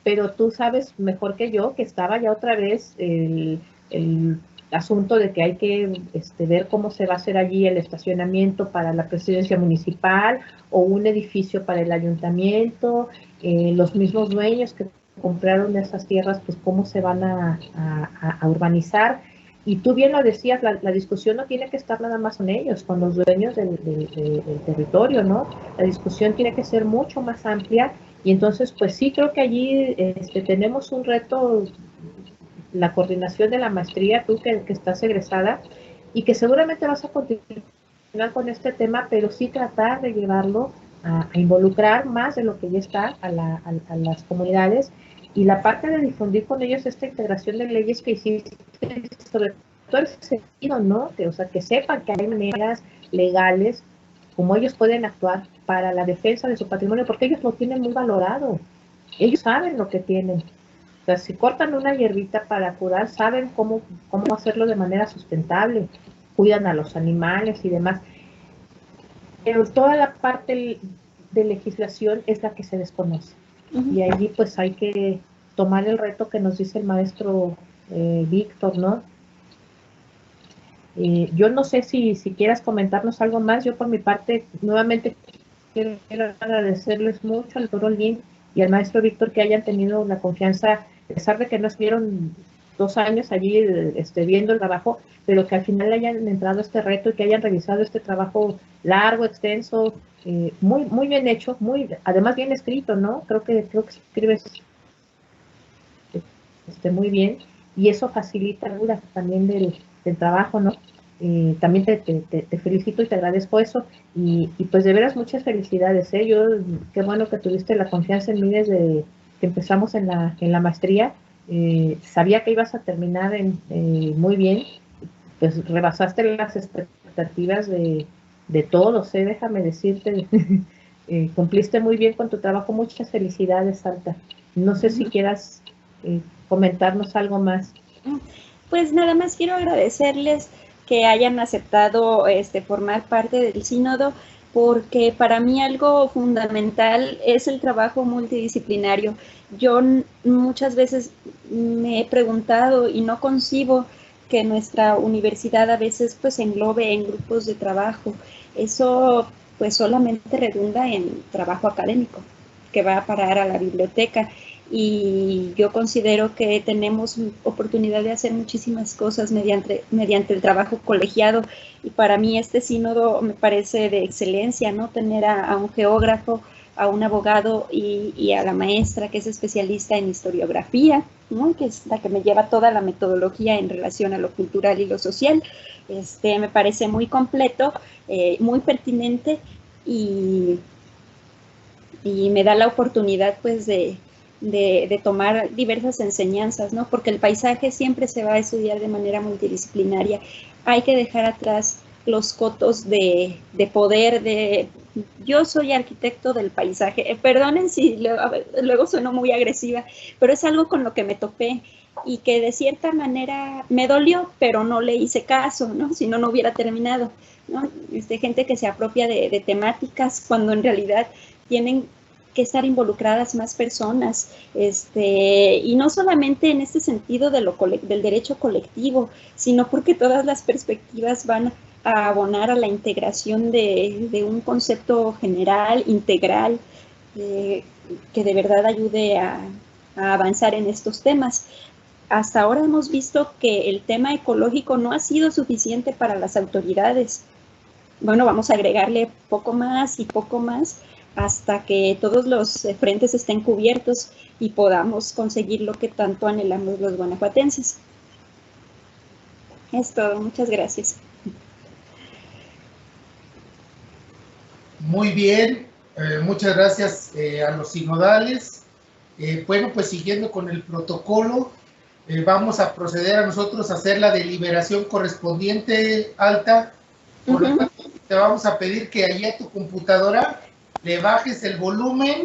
Pero tú sabes mejor que yo que estaba ya otra vez el asunto de que hay que ver cómo se va a hacer allí el estacionamiento para la presidencia municipal o un edificio para el ayuntamiento, los mismos dueños que compraron esas tierras, pues cómo se van a urbanizar. Y tú bien lo decías, la discusión no tiene que estar nada más con ellos, con los dueños del territorio, ¿no? La discusión tiene que ser mucho más amplia y entonces, pues sí, creo que allí tenemos un reto, la coordinación de la maestría, tú que estás egresada y que seguramente vas a continuar con este tema, pero sí tratar de llevarlo a involucrar más de lo que ya está a las comunidades, y la parte de difundir con ellos esta integración de leyes que hiciste, sobre todo el sentido, ¿no? O sea, que sepan que hay maneras legales como ellos pueden actuar para la defensa de su patrimonio, porque ellos lo tienen muy valorado, ellos saben lo que tienen. O sea, si cortan una hierbita para curar, saben cómo hacerlo de manera sustentable, cuidan a los animales y demás. Pero toda la parte de legislación es la que se desconoce. Y allí pues hay que tomar el reto que nos dice el maestro Víctor, ¿no? Yo no sé si quieras comentarnos algo más. Yo por mi parte, nuevamente quiero agradecerles mucho al doctor Holguín y al maestro Víctor que hayan tenido la confianza, a pesar de que no estuvieron 2 años allí viendo el trabajo, pero que al final hayan entrado a este reto y que hayan revisado este trabajo largo, extenso, muy, muy bien hecho, además bien escrito, ¿no? Creo que escribes muy bien, y eso facilita también del trabajo, ¿no? También te felicito y te agradezco eso, y pues de veras muchas felicidades, ¿eh? Yo, qué bueno que tuviste la confianza en mí desde que empezamos en la maestría. Sabía que ibas a terminar muy bien, pues rebasaste las expectativas de todos, déjame decirte. Cumpliste muy bien con tu trabajo, muchas felicidades, Santa. No sé si quieras comentarnos algo más. Pues nada más quiero agradecerles que hayan aceptado formar parte del sínodo, porque para mí algo fundamental es el trabajo multidisciplinario. Yo muchas veces me he preguntado y no concibo que nuestra universidad a veces pues englobe en grupos de trabajo. Eso pues solamente redunda en trabajo académico que va a parar a la biblioteca. Y yo considero que tenemos oportunidad de hacer muchísimas cosas mediante el trabajo colegiado, y para mí este sínodo me parece de excelencia, ¿no? Tener a un geógrafo a un abogado y a la maestra que es especialista en historiografía, ¿no? Que es la que me lleva toda la metodología en relación a lo cultural y lo social. Me parece muy completo, muy pertinente y me da la oportunidad pues de tomar diversas enseñanzas, ¿no? Porque el paisaje siempre se va a estudiar de manera multidisciplinaria. Hay que dejar atrás los cotos de poder, yo soy arquitecto del paisaje. Perdonen si luego sueno muy agresiva, pero es algo con lo que me topé y que de cierta manera me dolió, pero no le hice caso, ¿no? Si no, no hubiera terminado, ¿no? Gente que se apropia de temáticas cuando en realidad tienen que estar involucradas más personas, y no solamente en este sentido del derecho colectivo, sino porque todas las perspectivas van a abonar a la integración de un concepto general, integral, que de verdad ayude a avanzar en estos temas. Hasta ahora hemos visto que el tema ecológico no ha sido suficiente para las autoridades. Bueno, vamos a agregarle poco más y poco más hasta que todos los frentes estén cubiertos y podamos conseguir lo que tanto anhelamos los guanajuatenses. Es todo, muchas gracias. Muy bien, muchas gracias a los sinodales. Bueno, pues siguiendo con el protocolo, vamos a proceder a nosotros a hacer la deliberación correspondiente, Alta. Por lo tanto, te vamos a pedir que allí a tu computadora le bajes el volumen,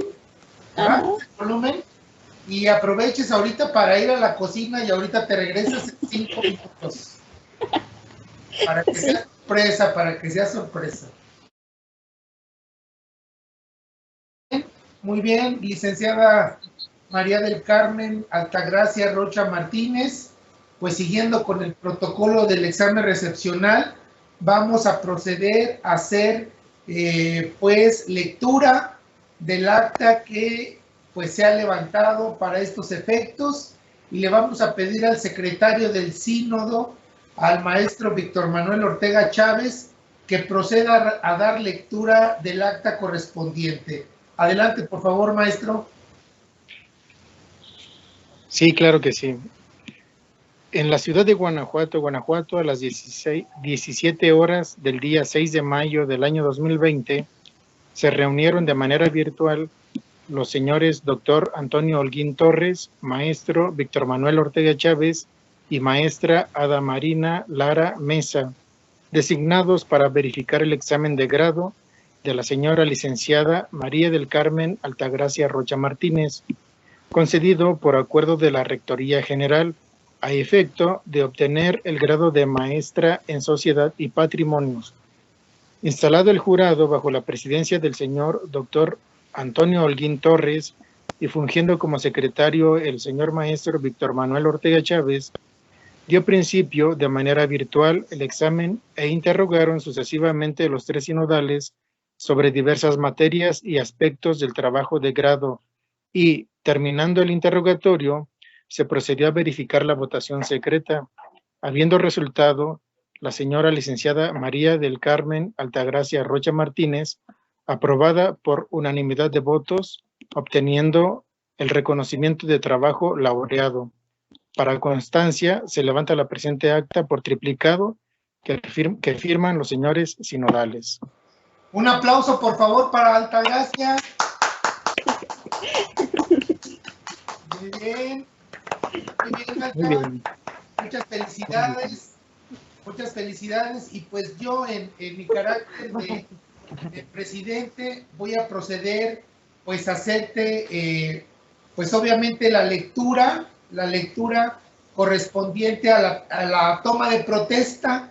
y aproveches ahorita para ir a la cocina y ahorita te regresas en 5 minutos. Para que sea sorpresa, Muy bien, licenciada María del Carmen Altagracia Rocha Martínez, pues siguiendo con el protocolo del examen recepcional, vamos a proceder a hacer pues lectura del acta que pues se ha levantado para estos efectos, y le vamos a pedir al secretario del sínodo, al maestro Víctor Manuel Ortega Chávez, que proceda a dar lectura del acta correspondiente. Adelante, por favor, maestro. Sí, claro que sí. En la ciudad de Guanajuato, a las 17 horas del día 6 de mayo del año 2020, se reunieron de manera virtual los señores Dr. Antonio Holguín Torres, maestro Víctor Manuel Ortega Chávez y maestra Ada Marina Lara Mesa, designados para verificar el examen de grado de la señora licenciada María del Carmen Altagracia Rocha Martínez, concedido por acuerdo de la Rectoría General, a efecto de obtener el grado de maestra en Sociedad y Patrimonios. Instalado el jurado bajo la presidencia del señor Dr. Antonio Holguín Torres y fungiendo como secretario el señor maestro Víctor Manuel Ortega Chávez, dio principio de manera virtual el examen e interrogaron sucesivamente los 3 sinodales sobre diversas materias y aspectos del trabajo de grado y, terminando el interrogatorio, se procedió a verificar la votación secreta, habiendo resultado la señora licenciada María del Carmen Altagracia Rocha Martínez, aprobada por unanimidad de votos, obteniendo el reconocimiento de trabajo laureado. Para constancia, se levanta la presente acta por triplicado que firman los señores sinodales. Un aplauso, por favor, para Altagracia. Muy bien. Muy bien, Alta. Muy bien. Muchas felicidades. Muchas felicidades. Y pues yo, en mi carácter de presidente, voy a proceder pues a hacerte, pues obviamente la lectura correspondiente a la toma de protesta,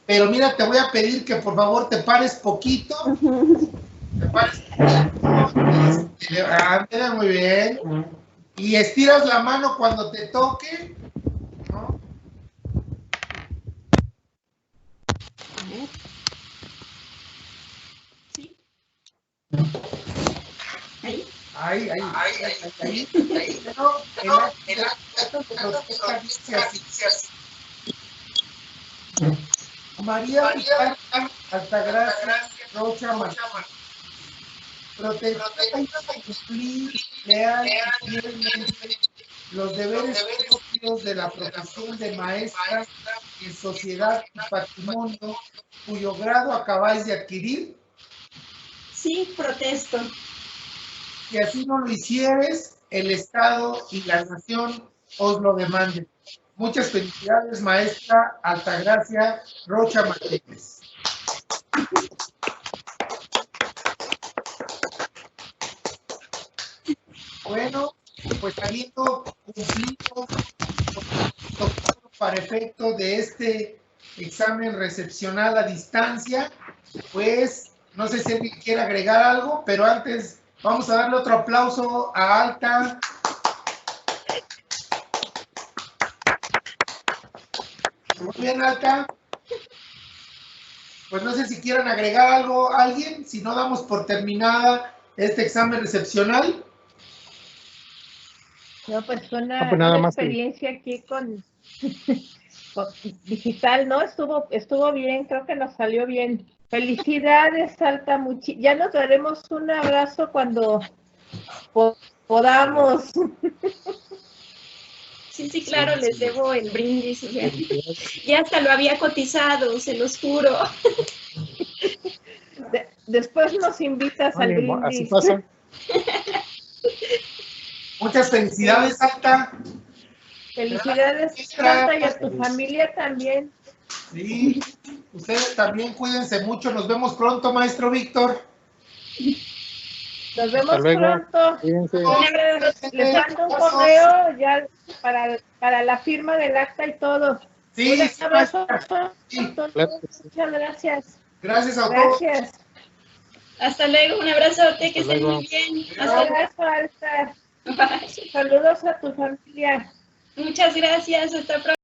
pero mira, te voy a pedir que por favor te pares poquito, muy bien, y estiras la mano cuando te toque, ¿no? ¿Sí? Ahí. María Altagracia Rocha Martínez. Proteger y cumplir leal y fielmente los deberes propios de la profesión de maestra en sociedad y patrimonio, cuyo grado acabáis de adquirir. Sí, protesto. Si así no lo hicieres, el Estado y la nación os lo demanden. Muchas felicidades, maestra Altagracia Rocha Martínez. Bueno, pues habiendo cumplido para efecto de este examen recepcional a distancia, pues no sé si alguien quiere agregar algo, pero antes vamos a darle otro aplauso a Alta. Muy bien, Alta. Pues no sé si quieran agregar algo a alguien, si no damos por terminada este examen recepcional. No, pues fue pues nada una más experiencia aquí con digital, ¿no? Estuvo bien, creo que nos salió bien. Felicidades, Alta, ya nos daremos un abrazo cuando podamos. Sí, claro, les debo el brindis. O sea, ya hasta lo había cotizado, se los juro. Después nos invitas al brindis. Así pasa. Muchas felicidades, Alta. Felicidades, Alta, y a tu familia también. Sí, ustedes también cuídense mucho. Nos vemos pronto, maestro Víctor. Nos vemos pronto. Cuídense. Les mando un correo ya para la firma del acta y todo. Sí, Un abrazo. sí. Muchas gracias. Gracias a todos. Gracias. Hasta luego, un abrazote, que estén muy bien. Un abrazo, Alta. Saludos a tu familia. Muchas gracias, hasta pronto.